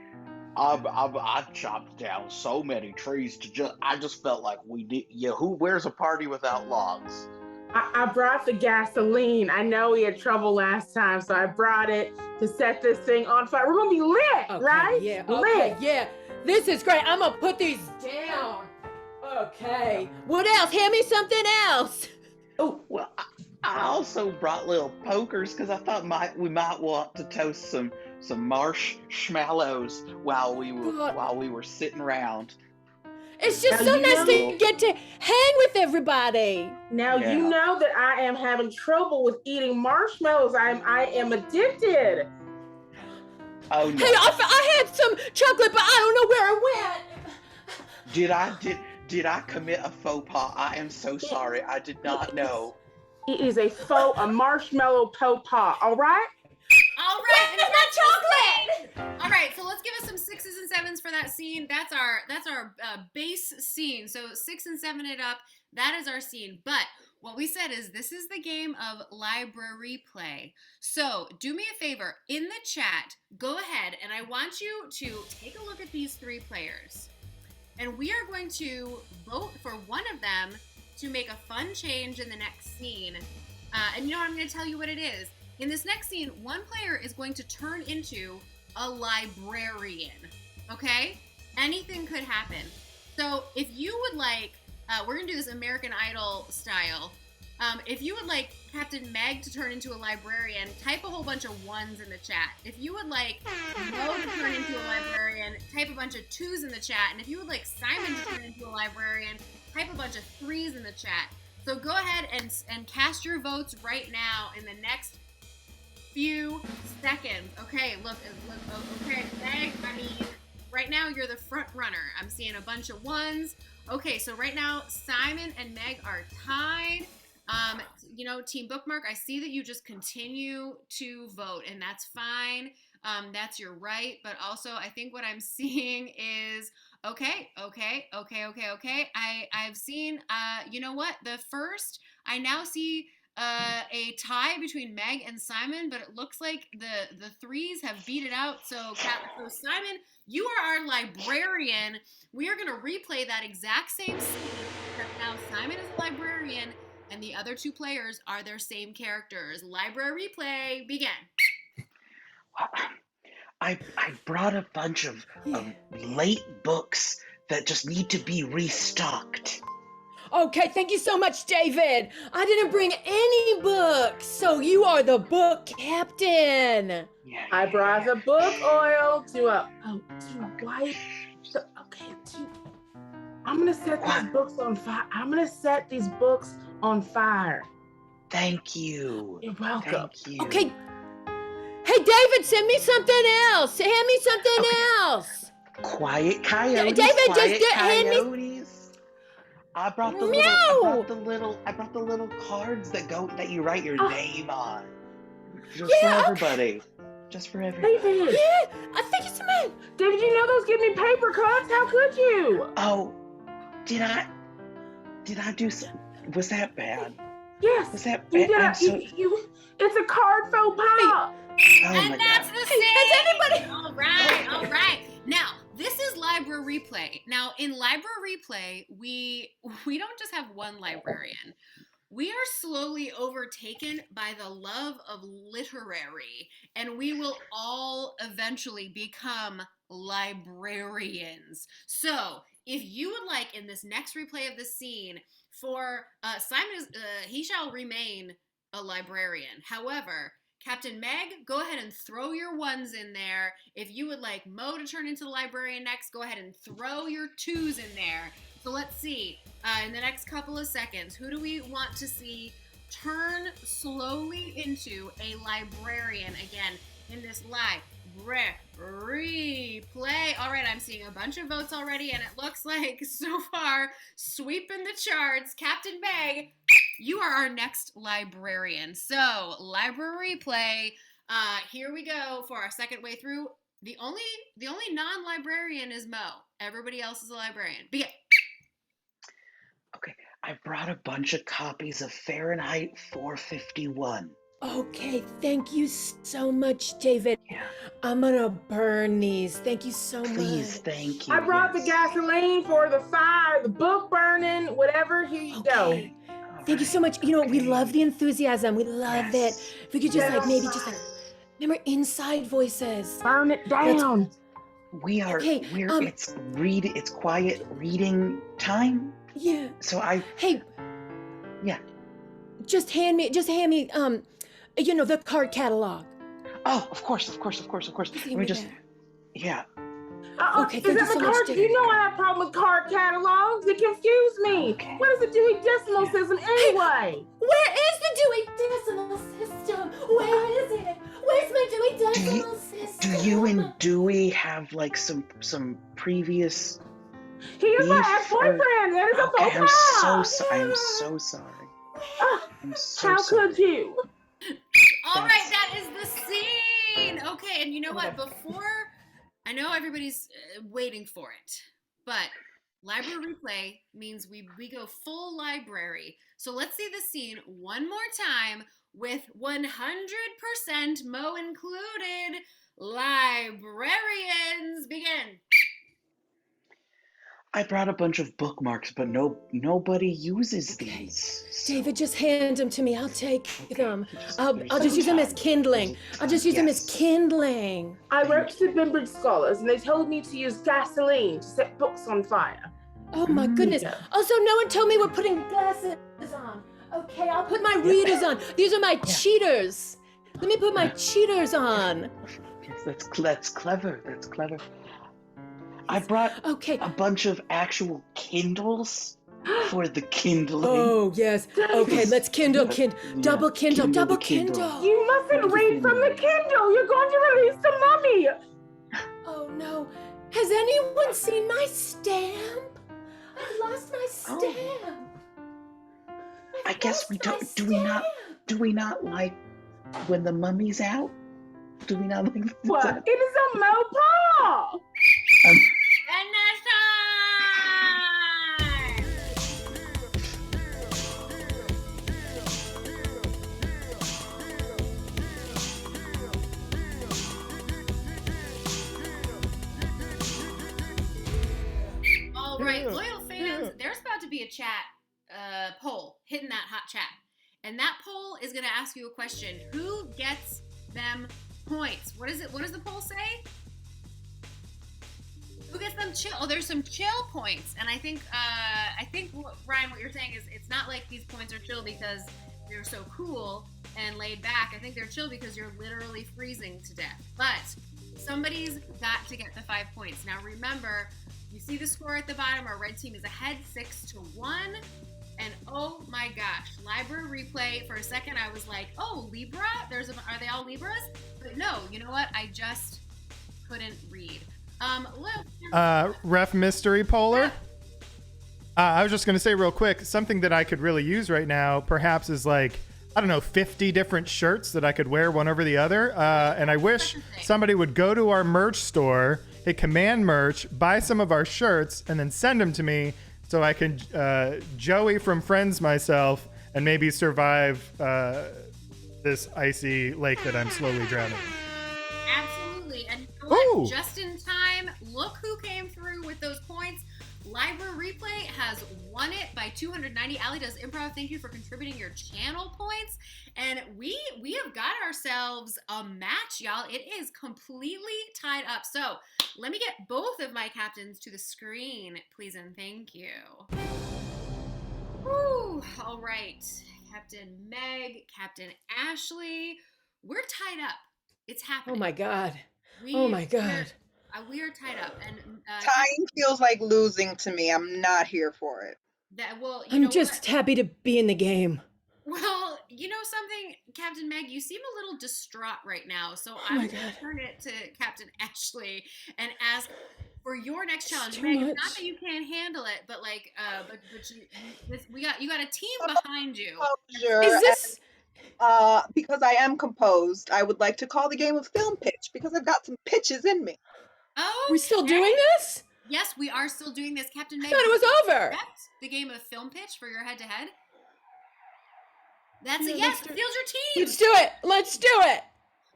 I chopped down so many trees I just felt like we did. Yeah, where's a party without logs? I brought the gasoline. I know we had trouble last time, so I brought it to set this thing on fire. We're gonna be lit, right? Yeah, lit. yeah. This is great. I'm gonna put these down. Okay. What else? Hand me something else. Oh, well, I also brought little pokers because I thought we might want to toast some marshmallows while we were sitting around. It's just so nice to get to hang with everybody. Now Yeah. you know that I am having trouble with eating marshmallows. I am addicted. Oh no. Hey, I had some chocolate, but I don't know where it went. Did I commit a faux pas? I am so sorry. I did not know. It is a marshmallow faux pas, all right? All right, and That's not chocolate. all right, so let's give us some 6s and 7s for that scene. That's our base scene. So 6 and 7 it up. That is our scene. But what we said is this is the game of library play. So do me a favor, in the chat, go ahead and I want you to take a look at these 3 players. And we are going to vote for one of them to make a fun change in the next scene. And you know what, I'm going to tell you what it is. In this next scene, one player is going to turn into a librarian, okay? Anything could happen. So if you would like, we're gonna do this American Idol style. If you would like Captain Meg to turn into a librarian, type a whole bunch of 1s in the chat. If you would like Mo to turn into a librarian, type a bunch of 2s in the chat. And if you would like Simon to turn into a librarian, type a bunch of 3s in the chat. So go ahead and cast your votes right now in the next few seconds. Okay, look, okay, Meg, I mean, right now you're the front runner. I'm seeing a bunch of 1s. Okay, so right now Simon and Meg are tied. You know, Team Bookmark, I see that you just continue to vote, and that's fine. That's your right, but also I think what I'm seeing is okay. I've seen, you know what? I now see a tie between Meg and Simon, but it looks like the 3s have beat it out. So Simon, you are our librarian. We are going to replay that exact same scene. Now Simon is a librarian, and the other 2 players are their same characters. Library replay, begin. I brought a bunch of late books that just need to be restocked. Okay, thank you so much, David. I didn't bring any books, so you are the book captain. I brought the book oil to wipe. I'm gonna set these books on fire. I'm gonna set these books on fire. Thank you. You're welcome. Thank you. Okay. Hey, David, send me something else. Hand me something else. Quiet coyotes. David, quiet just hand me. coyotes. I brought the little cards that you write your name on. Just for everybody. Just for everybody. David. Yeah, I think it's a man. David, you know those give me paper cuts? How could you? Oh, did I do some? Was that bad? Yes. Was that You bad? did it's a card faux pas. And that's the same. Has anybody? All right. Now, this is library replay. Now, in library replay, we don't just have one librarian. We are slowly overtaken by the love of literary, and we will all eventually become librarians. So, if you would like, in this next replay of the scene, for Simon, he shall remain a librarian. However, Captain Meg, go ahead and throw your 1s in there. If you would like Mo to turn into the librarian next, go ahead and throw your 2s in there. So let's see, in the next couple of seconds, who do we want to see turn slowly into a librarian again in this library replay? All right, I'm seeing a bunch of votes already, and it looks like so far, sweeping the charts, Captain Meg, you are our next librarian. So, library replay, here we go for our second way through. The only non-librarian is Mo. Everybody else is a librarian. Begin. Okay, I brought a bunch of copies of Fahrenheit 451. Okay, thank you so much, David. Yeah. I'm gonna burn these. Thank you so Please, much. thank you. I brought the gasoline for the fire, the book burning, whatever. Here you go. Thank you so much. You know, we love the enthusiasm. We love it. If we could just remember inside voices. Burn it down. It's quiet reading time. Yeah. So yeah. Just hand me the card catalog. Oh, of course. Let me just Okay, Is that the card? You know I have a problem with card catalogs. It confused me. Okay. What is the Dewey Decimal System anyway? Where is the Dewey Decimal System? Where is it? Where's my Dewey Decimal System? Do you and have like some previous. He is my beef or- ex-boyfriend. It is a Okay, faux pas. I'm so sorry. I'm so How sorry. could you? All right, that is the scene. Okay, and you know what? Before, I know everybody's waiting for it, but library replay means we go full library. So let's see the scene one more time with 100% Mo included. Librarians, begin. I brought a bunch of bookmarks, but nobody uses these. David, just hand them to me. I'll take them. I'll just use them as kindling. I'll just use them as kindling. I worked with Bimbridge Scholars, and they told me to use gasoline to set books on fire. Oh my goodness. Also, no one told me we're putting glasses on. Okay, I'll put my readers on. These are my cheaters. Let me put my cheaters on. Yes, that's clever. That's clever. I brought a bunch of actual Kindles for the kindling. Oh, yes. Okay, let's kindle. Double kindle. You mustn't read from the Kindle. You're going to release the mummy. Oh, no. Has anyone seen my stamp? I lost my stamp. I guess we don't. Do we not like when the mummy's out? Do we not like What? It is a Mopa. And that's time! All right, loyal fans, there's about to be a chat poll hitting that hot chat. And that poll is going to ask you a question. Who gets them points? What is it? What does the poll say? Who gets them chill? Oh, there's some chill points, and I think Ryan, what you're saying is it's not like these points are chill because you're so cool and laid back. I think they're chill because you're literally freezing to death. But somebody's got to get the 5 points. Now remember, you see the score at the bottom. Our red team is ahead 6-1, and oh my gosh, library replay. For a second, I was like, oh, Libra. Are they all Libras? But no, you know what? I just couldn't read. Ref Mystery Polar. I was just going to say real quick, something that I could really use right now perhaps is like, I don't know, 50 different shirts that I could wear one over the other. And I wish somebody would go to our merch store, hit command merch, buy some of our shirts, and then send them to me so I can Joey from Friends myself and maybe survive this icy lake that I'm slowly drowning in. Absolutely. And you know what? Just in time, look who came through with those points. Library Replay has won it by 290. Allie Does Improv, thank you for contributing your channel points. And we have got ourselves a match, y'all. It is completely tied up. So let me get both of my captains to the screen, please and thank you. Whew. All right. Captain Meg, Captain Ashley, we're tied up. It's happening. Oh my God. We are tied up, and tying feels like losing to me. I'm not here for it. I'm just happy to be in the game. Well, you know something, Captain Meg, you seem a little distraught right now, so I'm going to turn it to Captain Ashley and ask for your next challenge. Meg, it's not that you can't handle it, but like, you got a team behind you. Is this? Because I am composed, I would like to call the game a film pitch because I've got some pitches in me. Oh, we're still doing this? Yes, we are still doing this, Captain Meg. I thought it was over. The game of film pitch for your head-to-head. That's a yes. Field your team. Let's do it.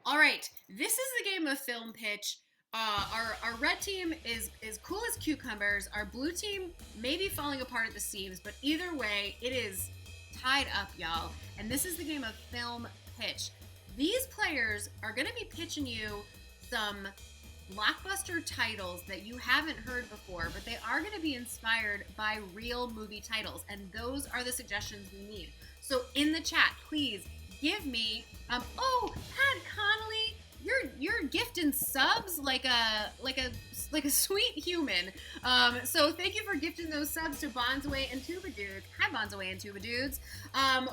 All right. This is the game of film pitch. Our red team is cool as cucumbers. Our blue team may be falling apart at the seams, but either way, it is tied up, y'all. And this is the game of film pitch. These players are going to be pitching you some blockbuster titles that you haven't heard before, but they are going to be inspired by real movie titles, and those are the suggestions we need. So in the chat, please give me Pat Connolly, you're gifting subs like a sweet human. So thank you for gifting those subs to Bonzaway and Tuba Dudes. Hi Bonzaway and Tuba Dudes.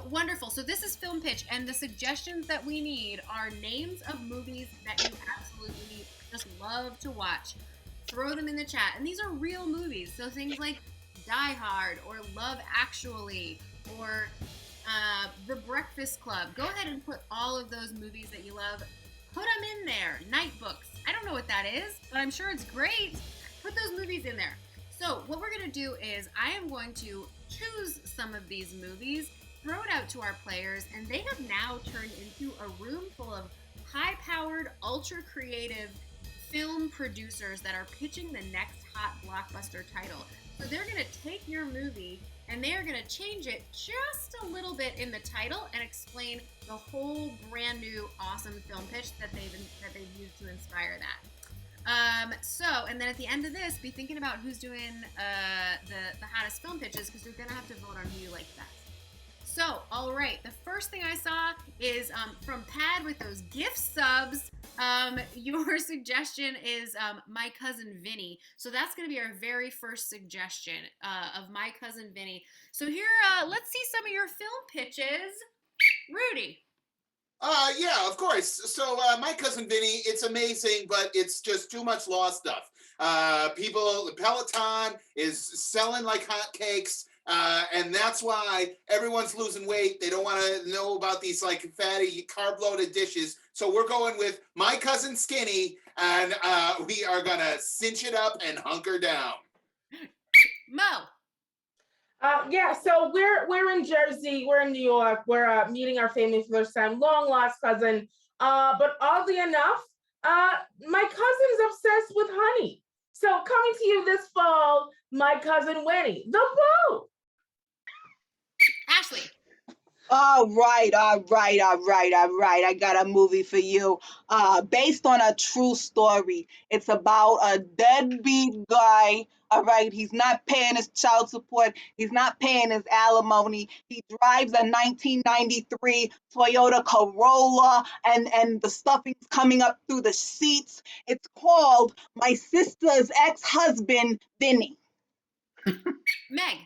Wonderful. So this is film pitch, and the suggestions that we need are names of movies that you absolutely just love to watch, throw them in the chat. And these are real movies. So things like Die Hard or Love Actually or The Breakfast Club. Go ahead and put all of those movies that you love. Put them in there. Night Books. I don't know what that is, but I'm sure it's great. Put those movies in there. So what we're going to do is I am going to choose some of these movies, throw it out to our players, and they have now turned into a room full of high-powered, ultra-creative film producers that are pitching the next hot blockbuster title. So they're going to take your movie and they are going to change it just a little bit in the title and explain the whole brand new awesome film pitch that they've used to inspire that. And then at the end of this, be thinking about who's doing the hottest film pitches, because you're gonna have to vote on who you like best. So, all right, the first thing I saw is from Pad with those gift subs. Your suggestion is My Cousin Vinny. So that's gonna be our very first suggestion of My Cousin Vinny. So here, let's see some of your film pitches. Rudy. Yeah, of course. So My Cousin Vinny, it's amazing, but it's just too much law stuff. Peloton is selling like hotcakes, and that's why everyone's losing weight. They don't want to know about these like fatty, carb-loaded dishes. So we're going with My Cousin Skinny, and we are gonna cinch it up and hunker down. Mo. Yeah, so we're in Jersey, we're in New York, we're meeting our family for the first time, long lost cousin. But oddly enough, my cousin's obsessed with honey. So coming to you this fall, My Cousin Winnie, the boat. Ashley. All right. I got a movie for you. Based on a true story. It's about a deadbeat guy. All right. He's not paying his child support. He's not paying his alimony. He drives a 1993 Toyota Corolla and the stuffing's coming up through the seats. It's called My Sister's Ex-Husband, Vinny. Meg.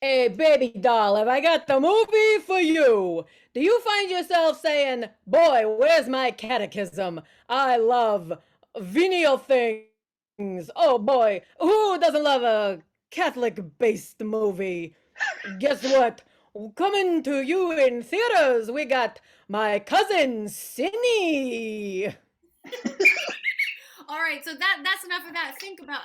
Hey, baby doll, have I got the movie for you? Do you find yourself saying, boy, where's my catechism? I love venial things. Oh boy, who doesn't love a Catholic-based movie? Guess what? Coming to you in theaters, we got My Cousin Cindy. All right, so that's enough of that. Think about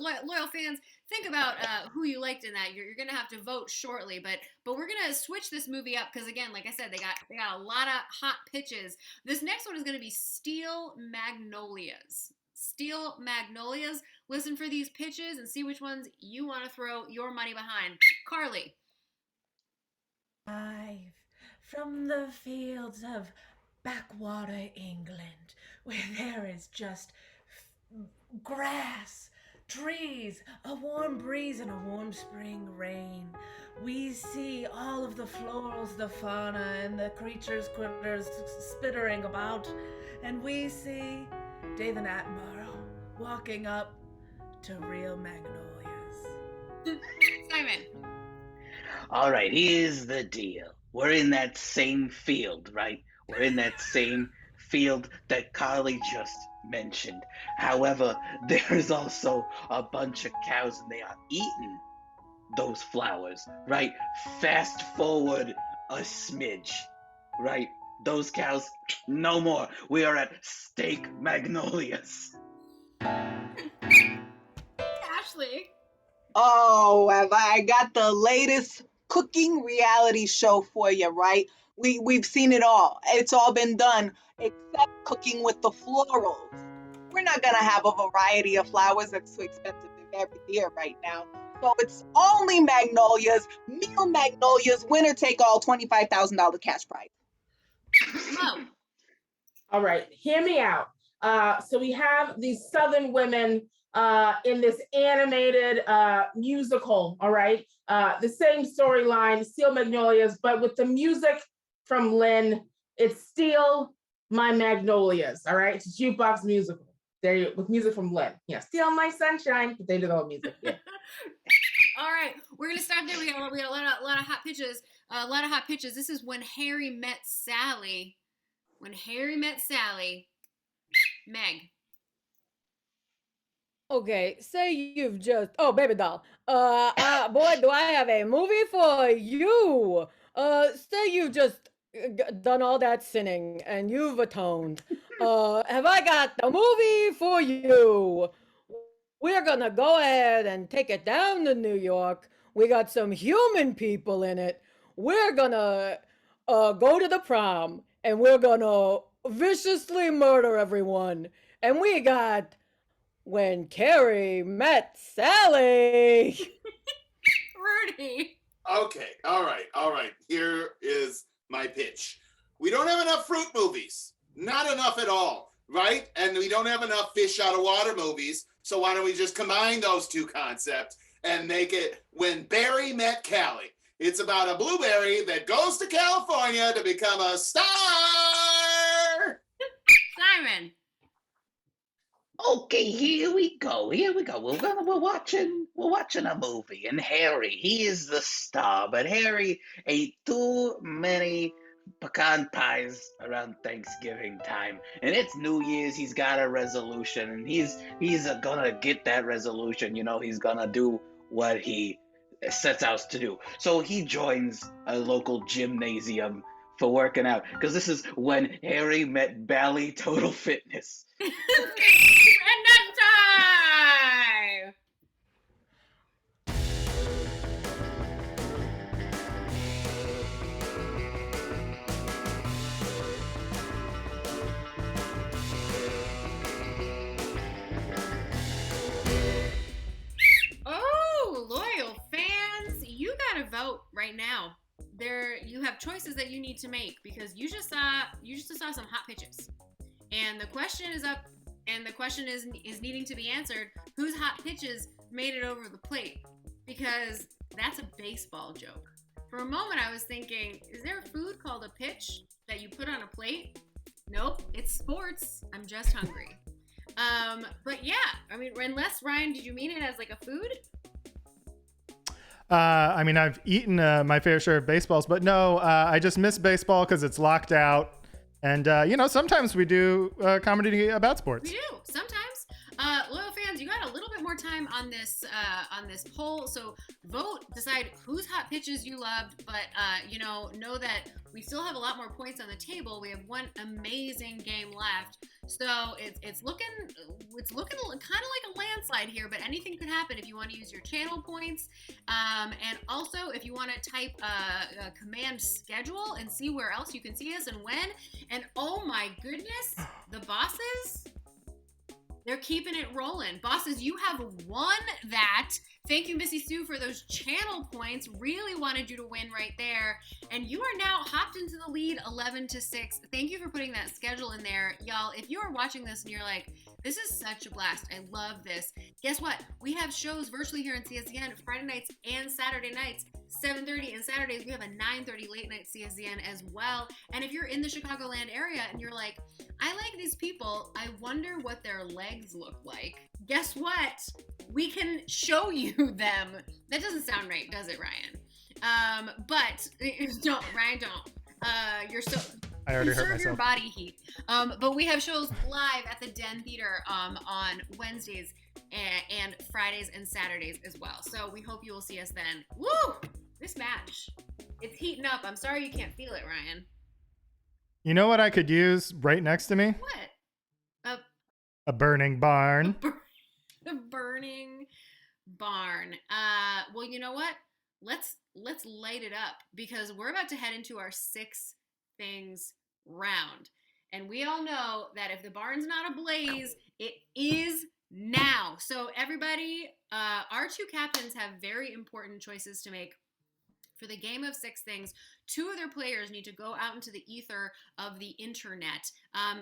loyal fans, think about who you liked in that. You're gonna have to vote shortly, but we're gonna switch this movie up because again, like I said, they got a lot of hot pitches. This next one is gonna be Steel Magnolias. Steel Magnolias. Listen for these pitches and see which ones you want to throw your money behind. Carly. Live from the fields of backwater England, where there is just grass, trees, a warm breeze, and a warm spring rain. We see all of the florals, the fauna, and the creatures, critters spittering about, and we see David Attenborough walking up to real magnolias. Simon. All right, here's the deal. We're in that same field, right? We're in that same field that Carly just mentioned. However, there's also a bunch of cows and they are eating those flowers, right? Fast forward a smidge, right? Those cows, no more. We are at Steak Magnolias. Ashley. Oh, have I got the latest cooking reality show for you, right? We've seen it all. It's all been done except cooking with the florals. We're not gonna have a variety of flowers that's too expensive every year right now. So it's only magnolias, meal magnolias, winner take all, $25,000 cash prize. Mo. All right, hear me out. So we have these Southern women in this animated musical, all right? The same storyline, Steel Magnolias, but with the music from Lynn, it's Steel My Magnolias, all right? It's a jukebox musical. There you with music from Lynn. Yeah, Steel My Sunshine, but they did all music. Yeah. All right, we're gonna start there. We got a lot of hot pitches. A lot of hot pitches. This is When Harry Met Sally. When Harry Met Sally. Meg. Okay, say you've just baby doll. Boy, do I have a movie for you. Say you've just done all that sinning and you've atoned. Have I got the movie for you? We're gonna go ahead and take it down to New York. We got some human people in it. We're gonna go to the prom and we're gonna viciously murder everyone. And we got When Carrie Met Sally. Rudy. Okay, all right. Here is my pitch. We don't have enough fruit movies. Not enough at all, right? And we don't have enough fish out of water movies. So why don't we just combine those two concepts and make it When Barry Met Callie? It's about a blueberry that goes to California to become a star. Simon. Okay, here we go. We're watching a movie, and Harry, he is the star, but Harry ate too many pecan pies around Thanksgiving time, and it's New Year's. He's got a resolution, and he's gonna get that resolution. You know, he's gonna do what he sets out to do. So he joins a local gymnasium for working out, because this is when Harry met Bally Total Fitness. And that's time! Oh, loyal fans, you gotta vote right now. You have choices that you need to make because you just saw some hot pitches. And the question is up, and the question is needing to be answered. Whose hot pitches made it over the plate? Because that's a baseball joke. For a moment, I was thinking, is there a food called a pitch that you put on a plate? Nope, it's sports. I'm just hungry. But yeah, I mean, unless, Ryan, did you mean it as like a food? I mean, I've eaten my fair share of baseballs, but no, I just miss baseball because it's locked out. And, sometimes we do comedy about sports. We do, sometimes. Loyal fans, you got a little bit more time on this poll, so vote, decide whose hot pitches you loved, but, know that we still have a lot more points on the table. We have one amazing game left, so it's looking kind of like a landslide here, but anything could happen if you want to use your channel points, and also if you want to type a command schedule and see where else you can see us and when, and oh my goodness, the bosses, they're keeping it rolling. Bosses, you have won that. Thank you, Missy Sue, for those channel points. Really wanted you to win right there. And you are now hopped into the lead 11-6. Thank you for putting that schedule in there. Y'all, if you are watching this and you're like, this is such a blast, I love this. Guess what? We have shows virtually here in CSDN Friday nights and Saturday nights. 7:30 and Saturdays, we have a 9:30 late night CSDN as well. And if you're in the Chicagoland area and you're like, I like these people, I wonder what their legs look like. Guess what? We can show you them. That doesn't sound right, does it, Ryan? But don't, Ryan, don't. You're so I already hurt conserve myself. your body heat. But we have shows live at the Den Theater on Wednesdays and Fridays and Saturdays as well. So we hope you will see us then. Woo! This match, it's heating up. I'm sorry you can't feel it, Ryan. You know what I could use right next to me? What? A burning barn. A burning barn. Well, you know what? Let's light it up because we're about to head into our 6 things round. And we all know that if the barn's not ablaze, it is now. So everybody, our 2 captains have very important choices to make. For the game of 6 things, 2 of their players need to go out into the ether of the internet.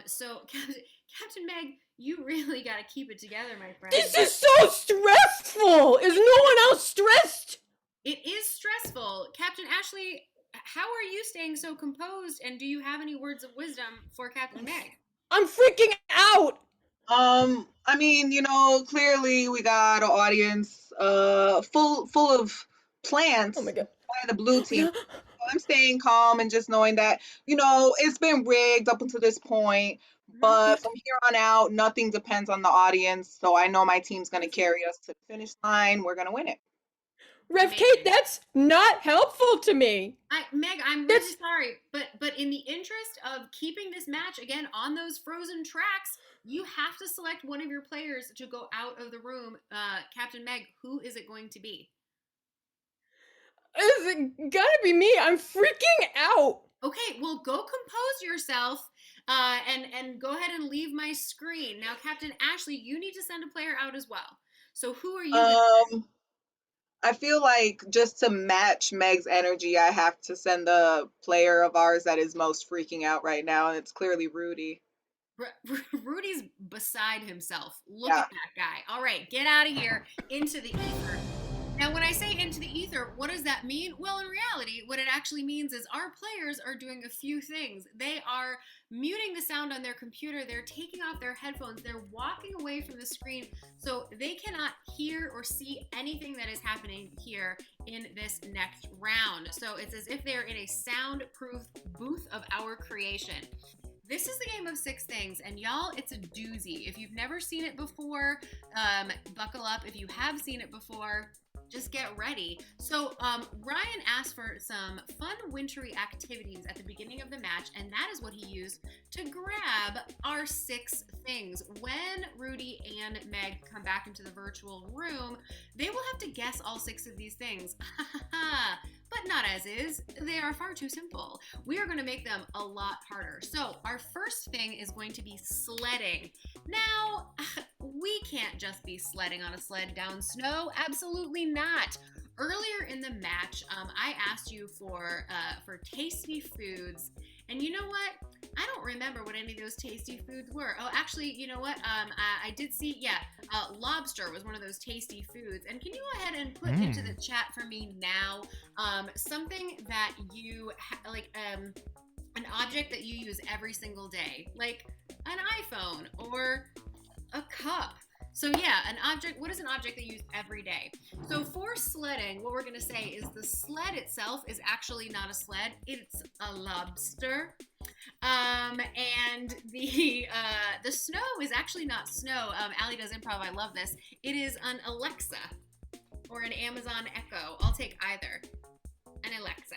So, Captain Meg, you really got to keep it together, my friend. This is so stressful! Is no one else stressed? It is stressful. Captain Ashley, how are you staying so composed, and do you have any words of wisdom for Captain Meg? I'm freaking out! I mean, clearly we got an audience full of plants. Oh my God. By the blue team. So I'm staying calm and just knowing that, it's been rigged up until this point, But from here on out, nothing depends on the audience. So I know my team's going to carry us to the finish line. We're going to win it. Rev Kate, that's not helpful to me. Meg, I'm really sorry, but in the interest of keeping this match again on those frozen tracks, you have to select one of your players to go out of the room. Captain Meg, who is it going to be? Is it gotta be me? I'm freaking out. Okay, well, go compose yourself and go ahead and leave my screen. Now, Captain Ashley, you need to send a player out as well. So who are you? I feel like just to match Meg's energy, I have to send the player of ours that is most freaking out right now, and it's clearly Rudy. Rudy's beside himself. Look at that guy. All right, get out of here into the ether. Now, when I say into the ether, what does that mean? Well, in reality, what it actually means is our players are doing a few things. They are muting the sound on their computer. They're taking off their headphones. They're walking away from the screen so they cannot hear or see anything that is happening here in this next round. So it's as if they're in a soundproof booth of our creation. This is the game of 6 things, and y'all, it's a doozy. If you've never seen it before, buckle up. If you have seen it before, just get ready. So Ryan asked for some fun wintry activities at the beginning of the match, and that is what he used to grab our 6 things. When Rudy and Meg come back into the virtual room, they will have to guess all 6 of these things. But not as is. They are far too simple. We are going to make them a lot harder. So our first thing is going to be sledding. Now, we can't just be sledding on a sled down snow. Absolutely not. Earlier in the match, I asked you for tasty foods, and you know what? I don't remember what any of those tasty foods were. Oh, actually, you know what? I did see, lobster was one of those tasty foods. And can you go ahead and put into the chat for me now something that you like, an object that you use every single day, like an iPhone or a cup. So yeah, an object, what is an object that you use every day? So for sledding, what we're gonna say is the sled itself is actually not a sled, it's a lobster. And the snow is actually not snow. Allie does improv, I love this. It is an Alexa or an Amazon Echo. I'll take either. An Alexa.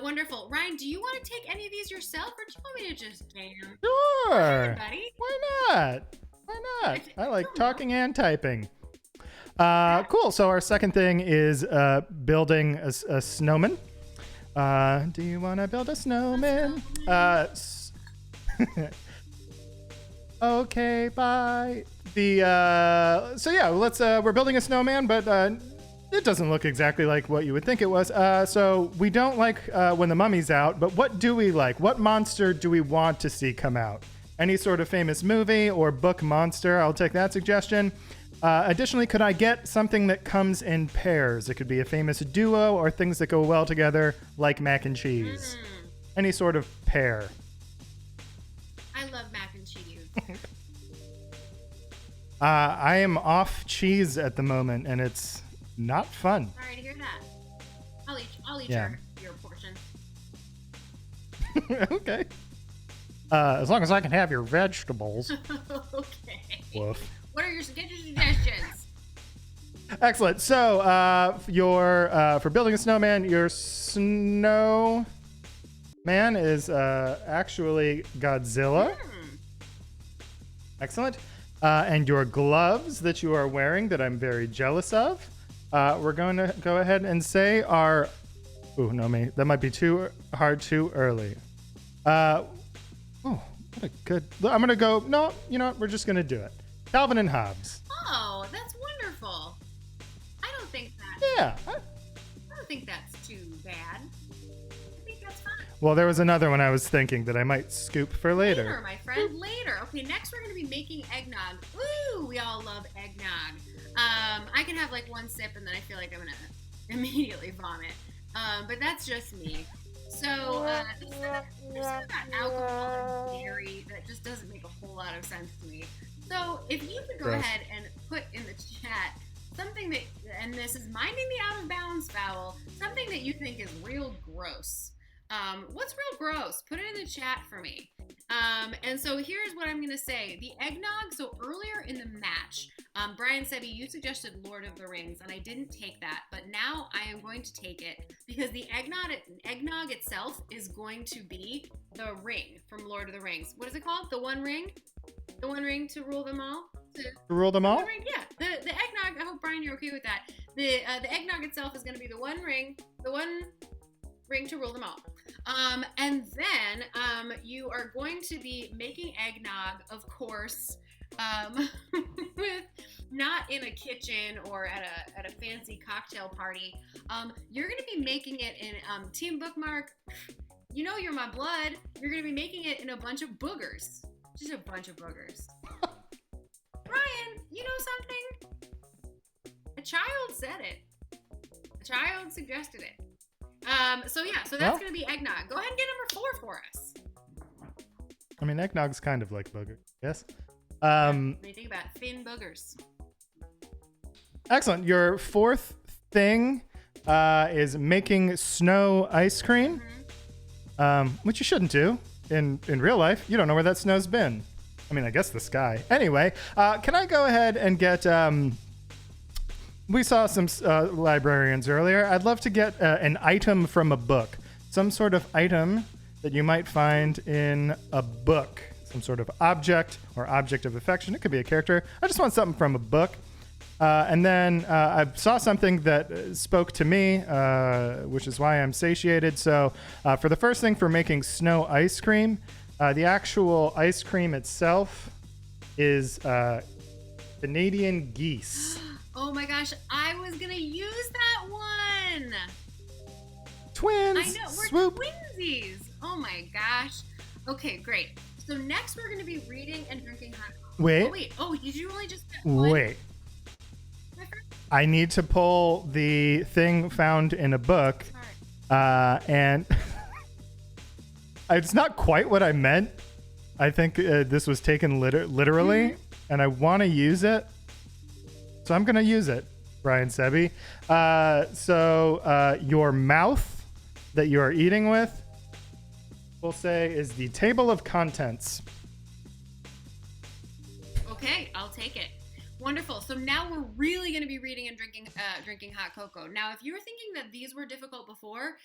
Wonderful. Ryan, do you want to take any of these yourself, or do you want me to just jam? Sure. Buddy? Why not? Why not? I like talking and typing. Cool. So our second thing is building a snowman. Do you want to build a snowman? Okay, bye. So yeah, we're building a snowman, but it doesn't look exactly like what you would think it was. So we don't like when the mummy's out, but what do we like? What monster do we want to see come out? Any sort of famous movie or book monster? I'll take that suggestion. Additionally, could I get something that comes in pairs? It could be a famous duo or things that go well together, like mac and cheese. Any sort of pair. I love mac and cheese. I am off cheese at the moment, and it's not fun. Sorry to hear that. I'll eat Yeah. your portion. Okay. As long as I can have your vegetables. Okay. Woof. What are your suggestions? Excellent. So, for building a snowman, your snowman is actually Godzilla. Excellent. And your gloves that you are wearing, that I'm very jealous of, we're going to go ahead and say are. Ooh, no, that might be too hard too early. Oh, what a good. I'm gonna go. No, you know what? We're just gonna do it. Calvin and Hobbes. Oh, that's wonderful. I don't think that. Yeah. I don't think that's too bad. I think that's fine. Well, there was another one I was thinking that I might scoop for later. Later, my friend, later. Okay, next we're gonna be making eggnog. Ooh, we all love eggnog. I can have like one sip and then I feel like I'm gonna immediately vomit. But that's just me. So there's something about alcohol and dairy that just doesn't make a whole lot of sense to me. So if you could go ahead and put in the chat something that, and this is minding the out of bounds foul, something that you think is real gross. What's real gross? Put it in the chat for me. And so here's what I'm gonna say. The eggnog, so earlier in the match, Brian Sebi, you suggested Lord of the Rings, and I didn't take that, but now I am going to take it because the eggnog itself is going to be the ring from Lord of the Rings. What is it called? The One Ring? The One Ring to rule them all? To rule them all? Yeah, the eggnog, I hope, Brian, you're okay with that. The eggnog itself is going to be the one ring to rule them all. And then you are going to be making eggnog, of course, with not in a kitchen or at a fancy cocktail party. You're going to be making it in Team Bookmark. You know you're my blood. You're going to be making it in a bunch of boogers. Just a bunch of boogers. Ryan, you know something? A child said it. A child suggested it. So that's going to be eggnog. Go ahead and get number 4 for us. I mean, eggnog's kind of like booger. Yes. What do you think about thin boogers? Excellent. Your 4th thing is making snow ice cream, which you shouldn't do in real life. You don't know where that snow's been. I mean, I guess the sky. Anyway, can I go ahead and get... we saw some librarians earlier. I'd love to get an item from a book. Some sort of item that you might find in a book. Some sort of object or object of affection. It could be a character. I just want something from a book. And then I saw something that spoke to me, which is why I'm satiated. So for the first thing, for making snow ice cream, the actual ice cream itself is Canadian geese. Oh my gosh, I was gonna use that one. Twins. I know, we're swoop. twinsies. Oh my gosh. Okay, great. So next we're gonna be reading and drinking hot cocoa. Wait. Oh, did you only just get one? Wait. I need to pull the thing found in a book, and it's not quite what I meant. I think this was taken literally, and I want to use it. So I'm going to use it, Brian Sebi. So your mouth that you are eating with, we'll say, is the table of contents. Okay, I'll take it. Wonderful. So now we're really going to be reading and drinking hot cocoa. Now, if you were thinking that these were difficult before,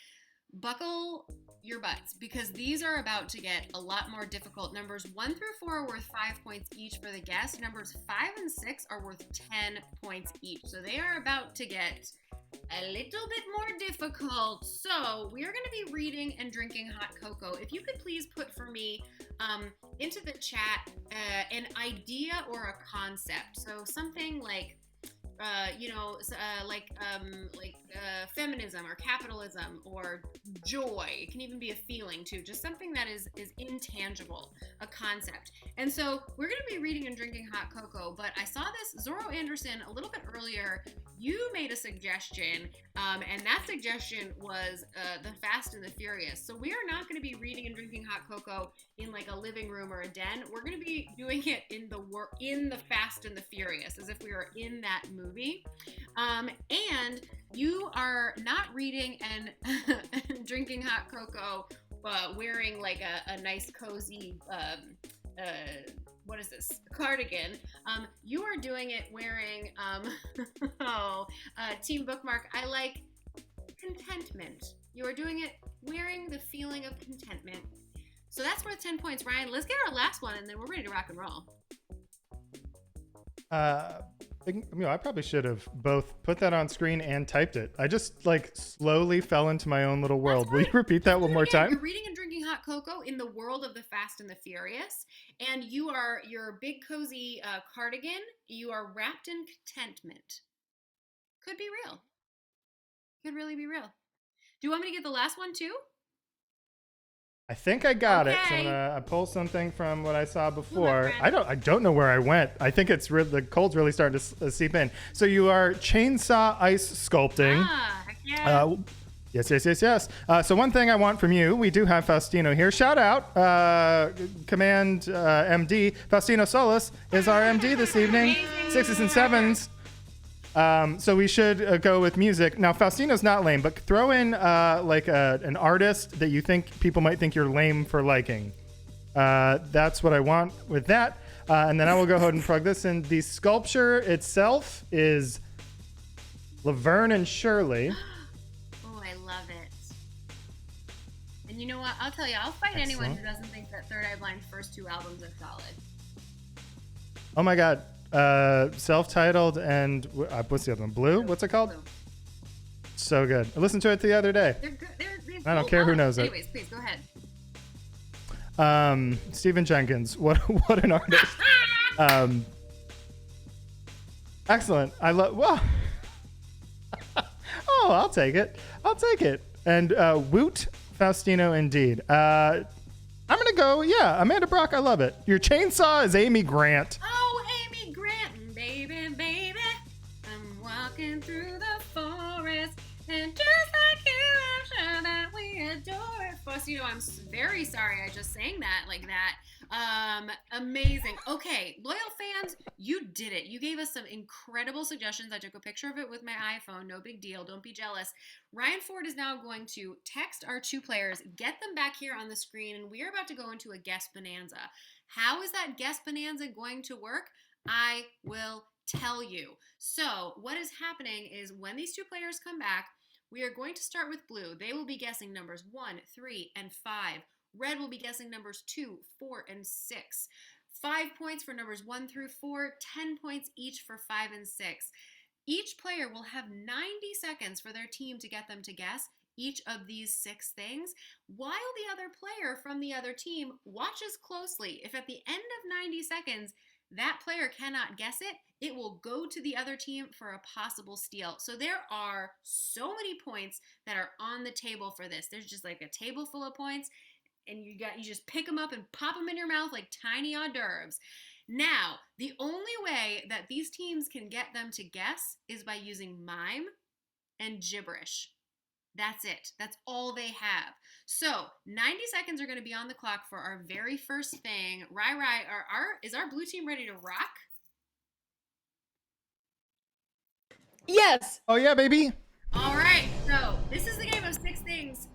buckle your butts because these are about to get a lot more difficult. Numbers 1 through 4 are worth 5 points each for the guest. Numbers 5 and 6 are worth 10 points each. So they are about to get a little bit more difficult. So we are going to be reading and drinking hot cocoa. If you could please put for me into the chat an idea or a concept. So something like feminism or capitalism or joy. It can even be a feeling too, just something that is intangible, a concept. And so we're going to be reading and drinking hot cocoa, but I saw this, Zorro Anderson, a little bit earlier, you made a suggestion, and that suggestion was The Fast and the Furious. So we are not going to be reading and drinking hot cocoa in like a living room or a den. We're going to be doing it in the Fast and the Furious, as if we were in that movie. And you are not reading and drinking hot cocoa, wearing like a nice cozy what is this? Cardigan. You are doing it wearing Team Bookmark. I like contentment. You are doing it wearing the feeling of contentment. So that's worth 10 points, Ryan. Let's get our last one, and then we're ready to rock and roll. I probably should have both put that on screen and typed it. I just like slowly fell into my own little world. Will you repeat that one more time? You're reading and drinking hot cocoa in the world of the Fast and the Furious, and your big cozy cardigan. You are wrapped in contentment. Could be real. Could really be real. Do you want me to get the last one too? I think I got it. So I'm gonna pull something from what I saw before. I don't know where I went. I think it's the cold's really starting to seep in. So you are chainsaw ice sculpting. Heck yeah. Yes. So one thing I want from you, we do have Faustino here. Shout out, Command MD. Faustino Solis is our MD this evening. 6s and 7s. So we should go with music. Now, Faustino's not lame, but throw in an artist that you think people might think you're lame for liking. That's what I want with that. And then I will go ahead and plug this in. The sculpture itself is Laverne and Shirley. Oh, I love it. And you know what? I'll tell you, I'll fight anyone who doesn't think that Third Eye Blind's first 2 albums are solid. Oh my God. Self-titled and what's the other one? Blue? What's it called? Blue. So good. I listened to it the other day. They're good. I don't care who knows it. Anyways, please go ahead. Stephen Jenkins. What an artist. Excellent. I love. Well. Oh, I'll take it. And Woot Faustino, indeed. I'm gonna go. Yeah, Amanda Brock. I love it. Your chainsaw is Amy Grant. Oh, Amy Grant, baby, baby. I'm walking through the forest, and just like you, I'm sure that we adore it. Faustino, I'm very sorry I just sang that like that. Amazing. Okay, loyal fans, you did it. You gave us some incredible suggestions. I took a picture of it with my iPhone. No big deal. Don't be jealous. Ryan Ford is now going to text our 2 players, get them back here on the screen, and we are about to go into a guest bonanza. How is that guest bonanza going to work? I will tell you. So what is happening is when these 2 players come back, we are going to start with blue. They will be guessing numbers 1, 3, and 5. Red will be guessing numbers 2, 4, and 6. 5 points for numbers 1 through 4, 10 points each for 5 and 6. Each player will have 90 seconds for their team to get them to guess each of these 6 things, while the other player from the other team watches closely. If at the end of 90 seconds, that player cannot guess it, it will go to the other team for a possible steal. So there are so many points that are on the table for this. There's just like a table full of points, and you just pick them up and pop them in your mouth like tiny hors d'oeuvres. Now, the only way that these teams can get them to guess is by using mime and gibberish. That's it. That's all they have. So 90 seconds are going to be on the clock for our very first thing. Is our blue team ready to rock? Yes. Oh yeah, baby. All right. So this is the game of 6 things.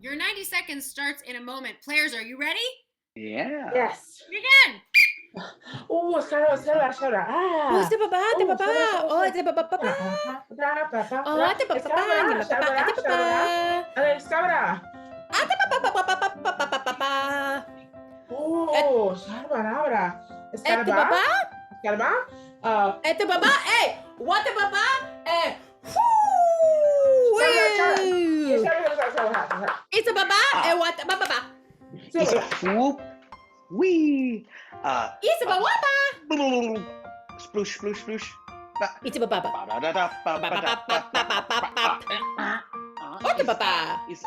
Your 90 seconds starts in a moment. Players, are you ready? Yeah. Yes. Begin. Sarah. Oh, it's the papa. Oh, it's the papa. Oh, it's the papa. Oh, Sarah. It's the papa. Hey, what the papa? Hey. It's a baba and what the baba? It's a whoop. Wee. It's a baba. Sploosh, sploosh, sploosh. It's a baba. What the baba? It's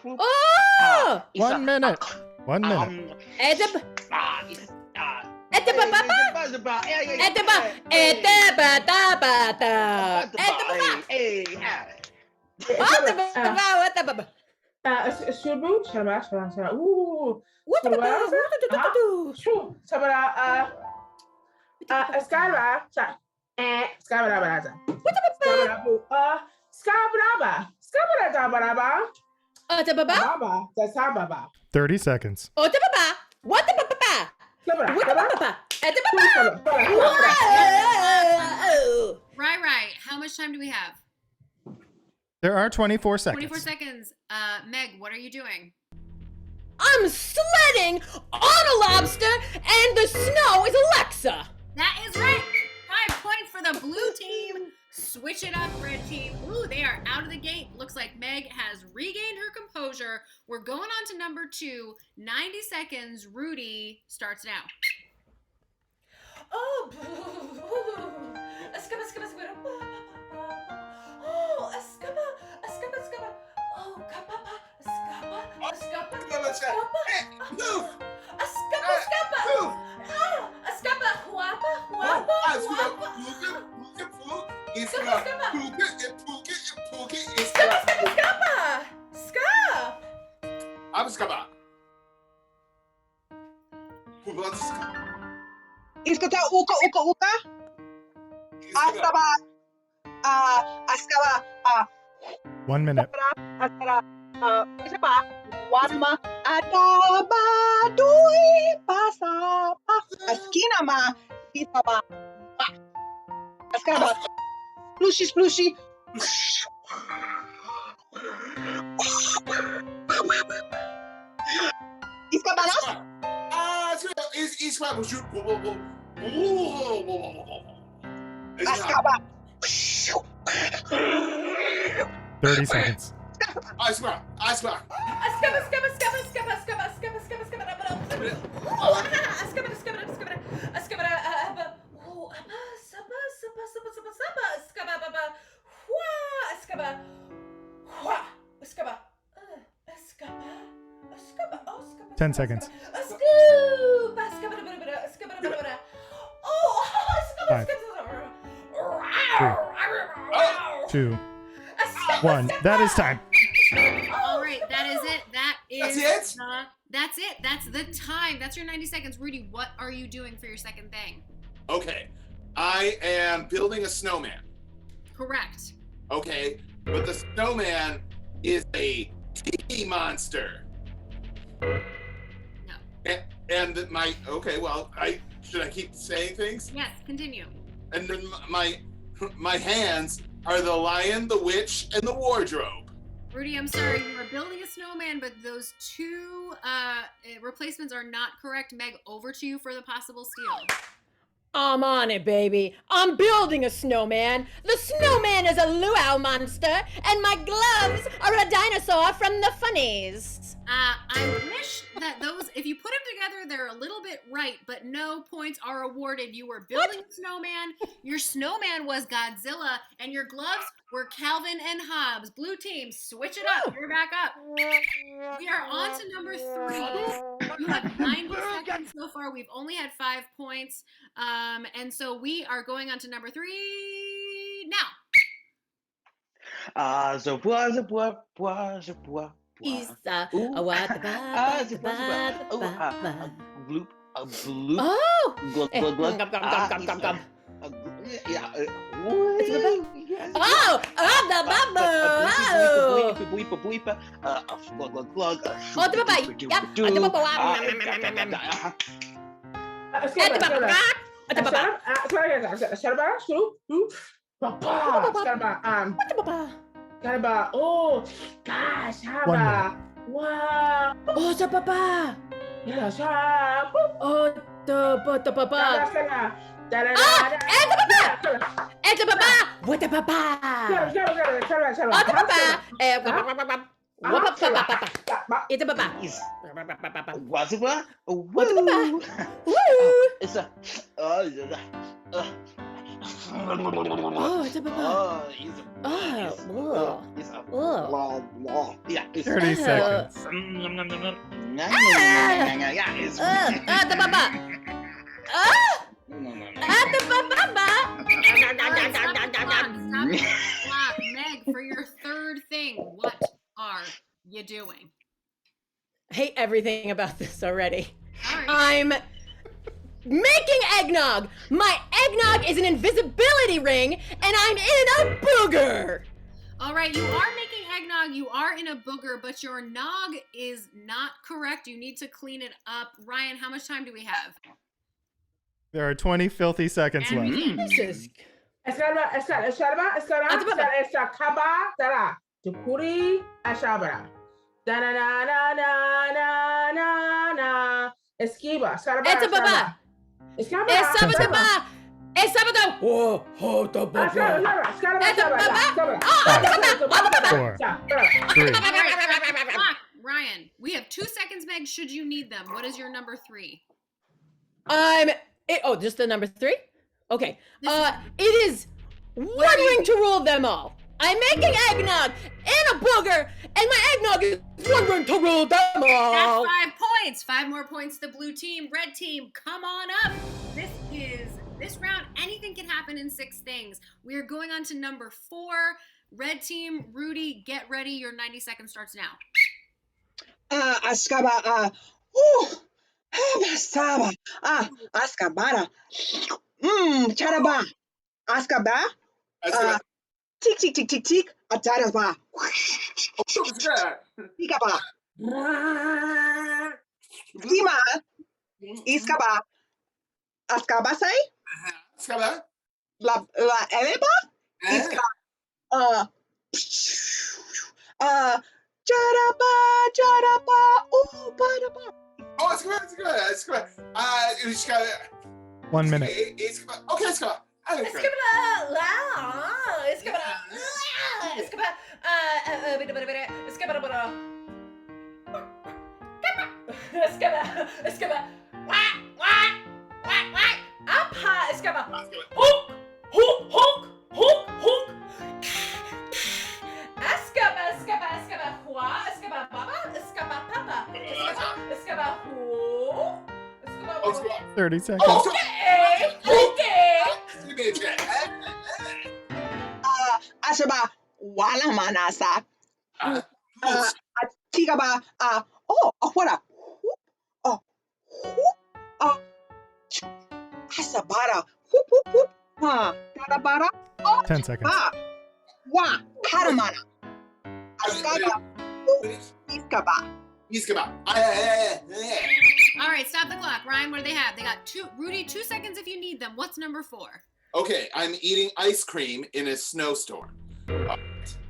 Oh! 1 minute. 1 minute. It's a baba. It's a baba. What the baba? Oh, the baba? 30 seconds. Oh, the baba? What the baba? What the baba? Right. How much time do we have? There are 24 seconds. 24 seconds. Meg, what are you doing? I'm sledding on a lobster, and the snow is Alexa. That is right. 5 points for the blue team. Switch it up, red team. Ooh, they are out of the gate. Looks like Meg has regained her composure. We're going on to number 2. 90 seconds. Rudy starts now. Oh, Iskata uka uka uka. Askaba. Askaba. 1 minute. Askara. Isa pa. Wanma adaba dui pasapa. Askina ma. Isa ba. Askaba. Splooshy, splooshy. Iskabanas? Askaba. 30 seconds. Iceberg. Ten seconds. 5, 4, 2, 1. That is time. All right, that is it. That's it? That's it. That's the time. That's your 90 seconds. Rudy, what are you doing for your second thing? Okay. I am building a snowman. Correct. Okay. But the snowman is a tiki monster. No. And should I keep saying things? Yes, continue. And then my hands are the lion, the witch, and the wardrobe. Rudy, I'm sorry. You are building a snowman, but those two replacements are not correct. Meg, over to you for the possible steal. I'm on it, baby. I'm building a snowman. The snowman is a luau monster, and my gloves are a dinosaur from the funnies. I wish that those, if you put them together, they're a little bit right, but no points are awarded. You were building a snowman, your snowman was Godzilla, and your gloves were Calvin and Hobbes. Blue team, switch it up. You're back up. We are on to number 3. You have 90 seconds so far. We've only had 5 points. And so we are going on to number 3 now. Isa, Bloop, bloop. Oh! Glug, glug, glug. Gum, gum, gum, gum, gum, gum. Yeah. Oh! Oh, the bubble! Oh! Bleep, bleep, bleep. Glug, glug, glug. Oh, the bubble! Yep. Oh, the bubble! Oh, gosh, how 1 minute. about wow? Oh, the papa! Yes, Oh, the papa! Ah, And the papa! And the papa! What the papa? Oh, the papa! It's a papa. Was it what? What's the papa? Woo! It's a. Oh, it's a papa. It's a. Yeah, it's 30 seconds. The papa. Stop. Meg, for your third thing, what are you doing? I hate everything about this already. All right. I'm making eggnog. My eggnog is an invisibility ring, and I'm in a booger. All right, you are making eggnog. You are in a booger, but your nog is not correct. You need to clean it up. Ryan, how much time do we have? There are 20 filthy seconds And left. This is Esquiva, it's a baba. It's a baba. It's a baba. Oh, oh, the baba. It's a baba. Oh, the baba. 4, 3. Clock. Ryan, we have 2 seconds, Meg, should you need them. What is your number 3? Just the number 3? Okay. It is one ring to rule them all. I'm making eggnog in a booger, and my eggnog is one ring to rule them all. That's 5 points. 5 more points to blue team. Red team, come on up. This round, anything can happen in 6 things. We are going on to number 4. Red team, Rudy, get ready. Your 90 seconds starts now. Ascaba, Saba, Ascabara, Charaba, Ascaba, tick, tick, tick, tick, tick, Ataraba. Ikaba. Sima. Iskaba. Askabasai. Skaba. La eleba. Iska. Jaraba. Oh, baraba. Oh, it's good. 1 minute. It's good. Okay, it's good. Oh, 30 seconds. Ashaba. Wala manasa. Tigaba. What? Hasabara. Whoop. Tarabara. 10 seconds. Wa. Haramana. Askaba. Iskaba. All right, stop the clock. Ryan, what do they have? They got Rudy, 2 seconds if you need them. What's number 4? Okay, I'm eating ice cream in a snowstorm. Not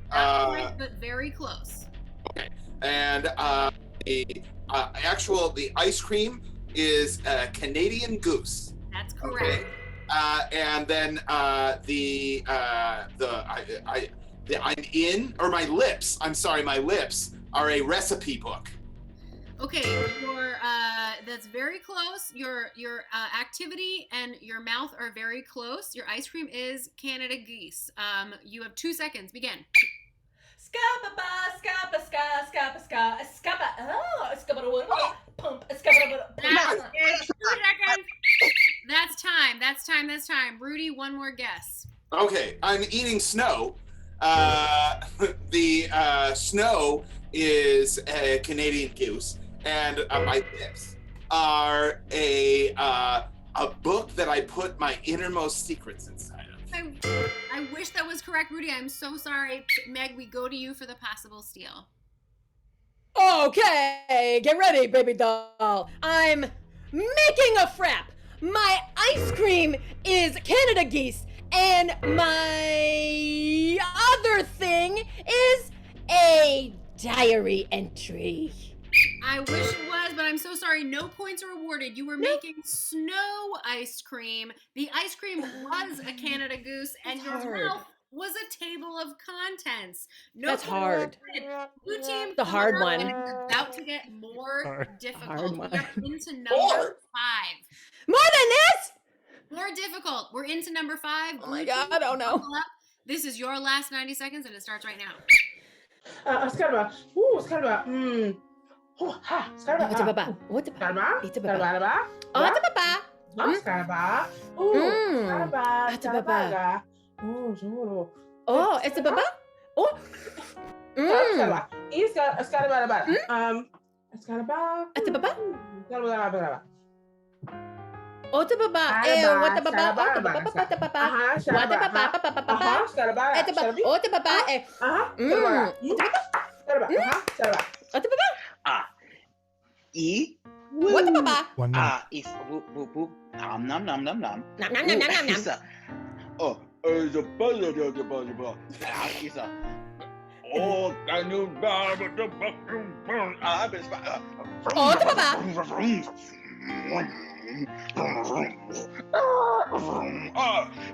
quite, but very close. Okay, and the ice cream is a Canadian goose. That's correct. Okay. And then I'm my lips are a recipe book. Okay, that's very close. Your activity and your mouth are very close. Your ice cream is Canada Geese. You have 2 seconds. Begin. That's time. Rudy, one more guess. Okay, I'm eating snow. The snow is a Canadian goose, and my lips are a book that I put my innermost secrets inside of. I wish that was correct, Rudy. I'm so sorry. Meg, we go to you for the possible steal. Okay, get ready, baby doll. I'm making a frap. My ice cream is Canada Geese, and my other thing is a diary entry. I wish it was, but I'm so sorry. No points are awarded. You were making snow ice cream. The ice cream was a Canada Goose, and your mouth was a table of contents. No, that's hard. Blue team. The hard one. And it's about to get more difficult. Hard one. We're into number 5. More than this? More difficult. We're into number 5. Oh my God! Oh no. This is your last 90 seconds, and it starts right now. What about? Oh, it's a baba? Oh. It's got about. It's got about. It's a baba? Baba. Ota baba. What the baba? Ota baba. What the baba? What the baba? Ota baba. Ota baba. Ota baba. E. What the baba? Is boop boop boop. Nom nom nom nom nom. Nom nom nom nom nom. Is a. Oh, is a buzzer is a. Oh, can you Oh, the baba.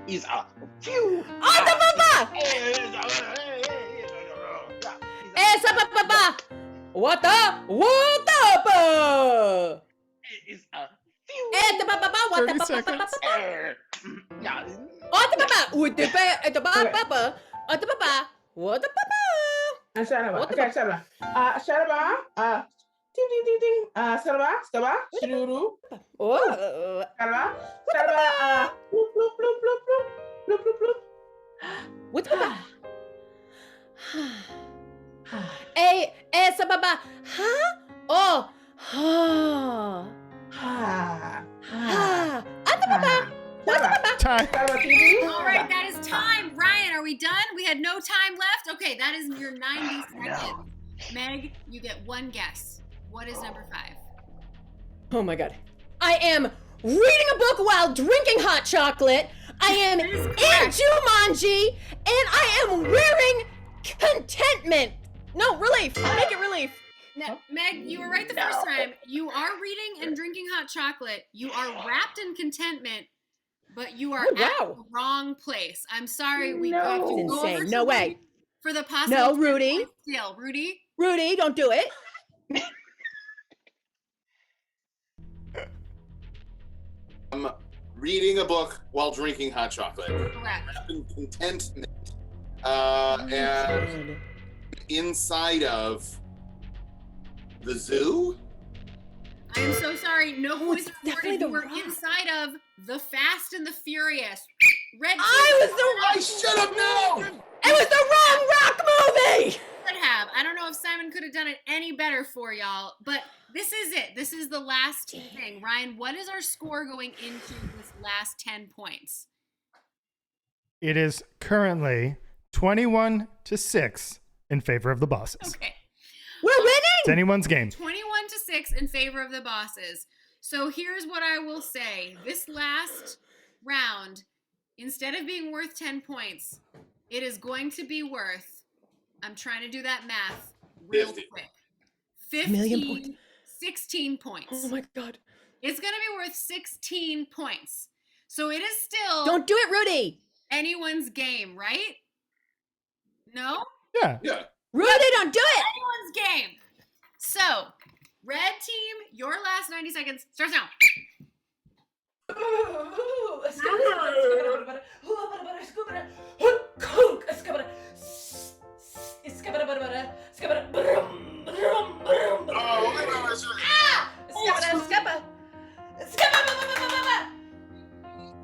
Is a few. Oh, the baba. Esa baba. What the baba? Is a few. The baba. What the baba? Oh, the baba. What the baba? The baba. Oh, the baba. What the baba? Sharaba. Ding ding ding ding. Skaba. Shuru. Oh. Sharaba. Bloop bloop bloop bloop bloop. Bloop bloop bloop. What the baba? Esa baba. Huh? Oh. Ha. Ha. Ha. Ata baba. What the baba? Time. All right, that is is time. Ryan, are we done? We had no time left. Okay, that is your 90 seconds. Meg, you get one guess. What is number 5? Oh my god. I am reading a book while drinking hot chocolate. I am in Jumanji, and I am wearing contentment. No, relief. Make it relief. No, Meg, you were right the first time. You are reading and drinking hot chocolate. You are wrapped in contentment, but you are at the wrong place. I'm sorry. We have to go over to No way. Rudy for the possible. No, Rudy. Deal. Rudy. Rudy, don't do it. I'm reading a book while drinking hot chocolate. Correct. Contentment. And inside of the zoo? I am so sorry. No voice recorded. You were inside of The Fast and the Furious. Red. I should have known. It was the wrong rock movie. Could have. I don't know if Simon could have done it any better for y'all, but this is it. This is the last thing. Ryan, what is our score going into this last 10 points? It is currently 21-6 in favor of the bosses. Okay. We're winning. It's anyone's game. 21-6 in favor of the bosses. So here's what I will say. This last round, instead of being worth 10 points, it is going to be worth, I'm trying to do that math real 50. quick. 1,000,000 points. 16 points. Oh my god. It's going to be worth 16 points. So it is still... Don't do it, Rudy. Anyone's game, right? No? Yeah. Yeah. Rudy, don't do it. Anyone's game. So, red team, your last 90 seconds starts now.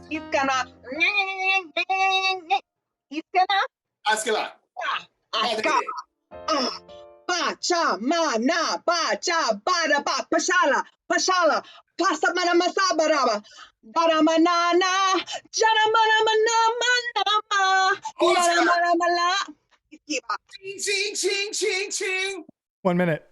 He's gonna. Askela. Ba cha ma na ba cha ba da ba pashala pashala pasa mana masabara dara manana jara mana mana mana dara mana mana. Ching ching ching ching. 1 minute.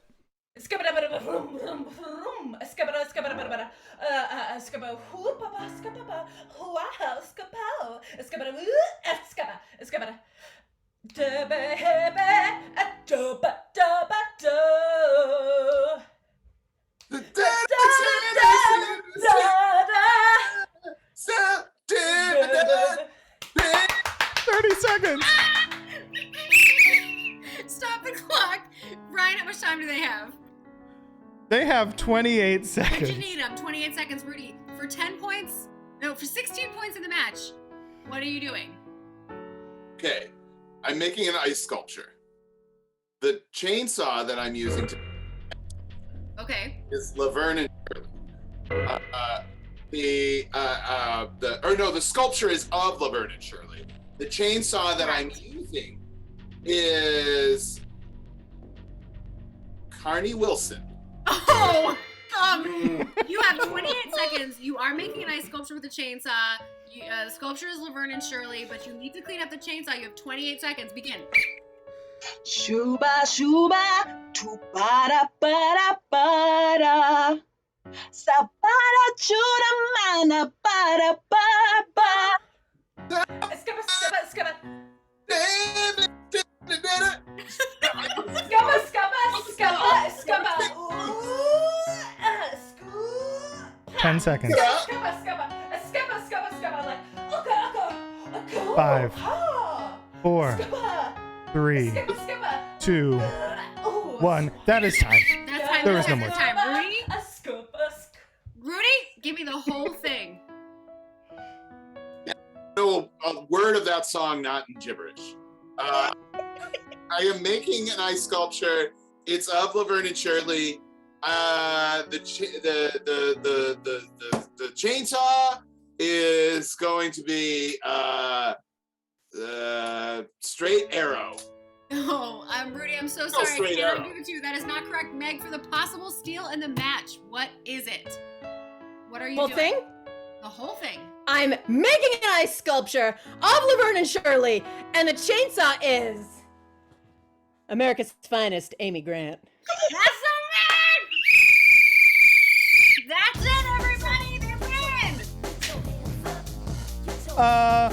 Seconds. Stop the clock. Ryan, how much time do they have? They have 28 What seconds. you need them? 28 seconds, Rudy. For 10 points? No, for 16 points in the match. What are you doing? Okay, I'm making an ice sculpture. The chainsaw that I'm using Okay. is Laverne and Shirley. The sculpture is of Laverne and Shirley. The chainsaw that I'm using is Carney Wilson. Oh, you have 28 seconds. You are making an ice sculpture with a chainsaw. The sculpture is Laverne and Shirley, but you need to clean up the chainsaw. You have 28 seconds. Begin. Shuba shuba tu para para sabara chura mana para para. Ten seconds. 5, 4, 3, 2, 1. That is time. That's time. There is no more time. Rudy, give me the whole thing. No a word of that song, not in gibberish. I am making an ice sculpture. It's of Laverne and Shirley. The chainsaw is going to be straight arrow. Oh, I'm Rudy. I'm so No, sorry. I straight can't arrow. give it to you. That is not correct. Meg, for the possible steal in the match, what is it? What are you Whole doing? thing? The whole thing. I'm making an ice sculpture of Laverne and Shirley, and the chainsaw is America's finest Amy Grant. That's the man! That's it, everybody! They win!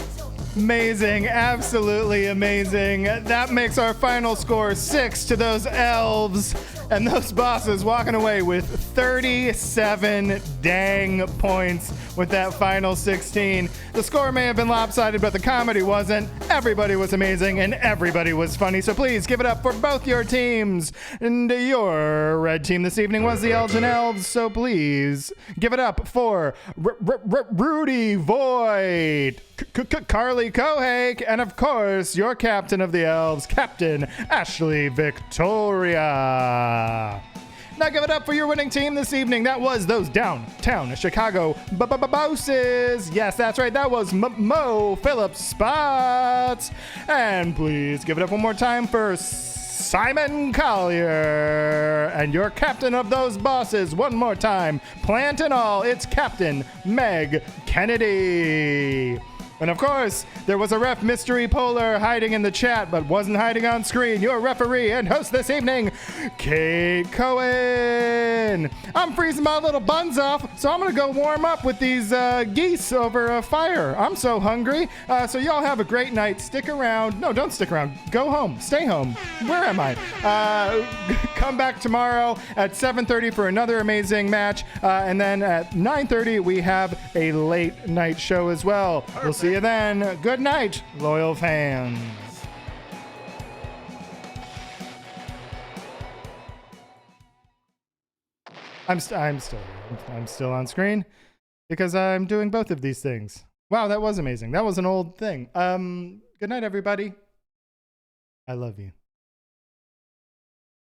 Amazing, absolutely amazing. That makes our final score 6 to those elves and those bosses walking away with 37 dang points with that final 16. The score may have been lopsided, but the comedy wasn't. Everybody was amazing and everybody was funny, so please give it up for both your teams. And your red team this evening was the Elgin Elves, so please give it up for Rudy Voigt, Carly Kohake, and of course, your captain of the Elves, Captain Ashley Victoria. Now give it up for your winning team this evening. That was those downtown Chicago bosses. Yes, that's right. That was Mo Phillips Spots. And please give it up one more time for Simon Collier. And your captain of those bosses, one more time, plant and all, it's Captain Meg Kennedy. And of course, there was a ref mystery polar hiding in the chat, but wasn't hiding on screen. Your referee and host this evening, Kate Cohen. I'm freezing my little buns off, so I'm gonna go warm up with these geese over a fire. I'm so hungry. So y'all have a great night. Stick around. No, don't stick around. Go home. Stay home. Where am I? Come back tomorrow at 7:30 for another amazing match. And then at 9:30, we have a late night show as well. We'll see you then. Good night, loyal fans. I'm still on screen because I'm doing both of these things. Wow, that was amazing. That was an old thing. Good night, everybody. I love you.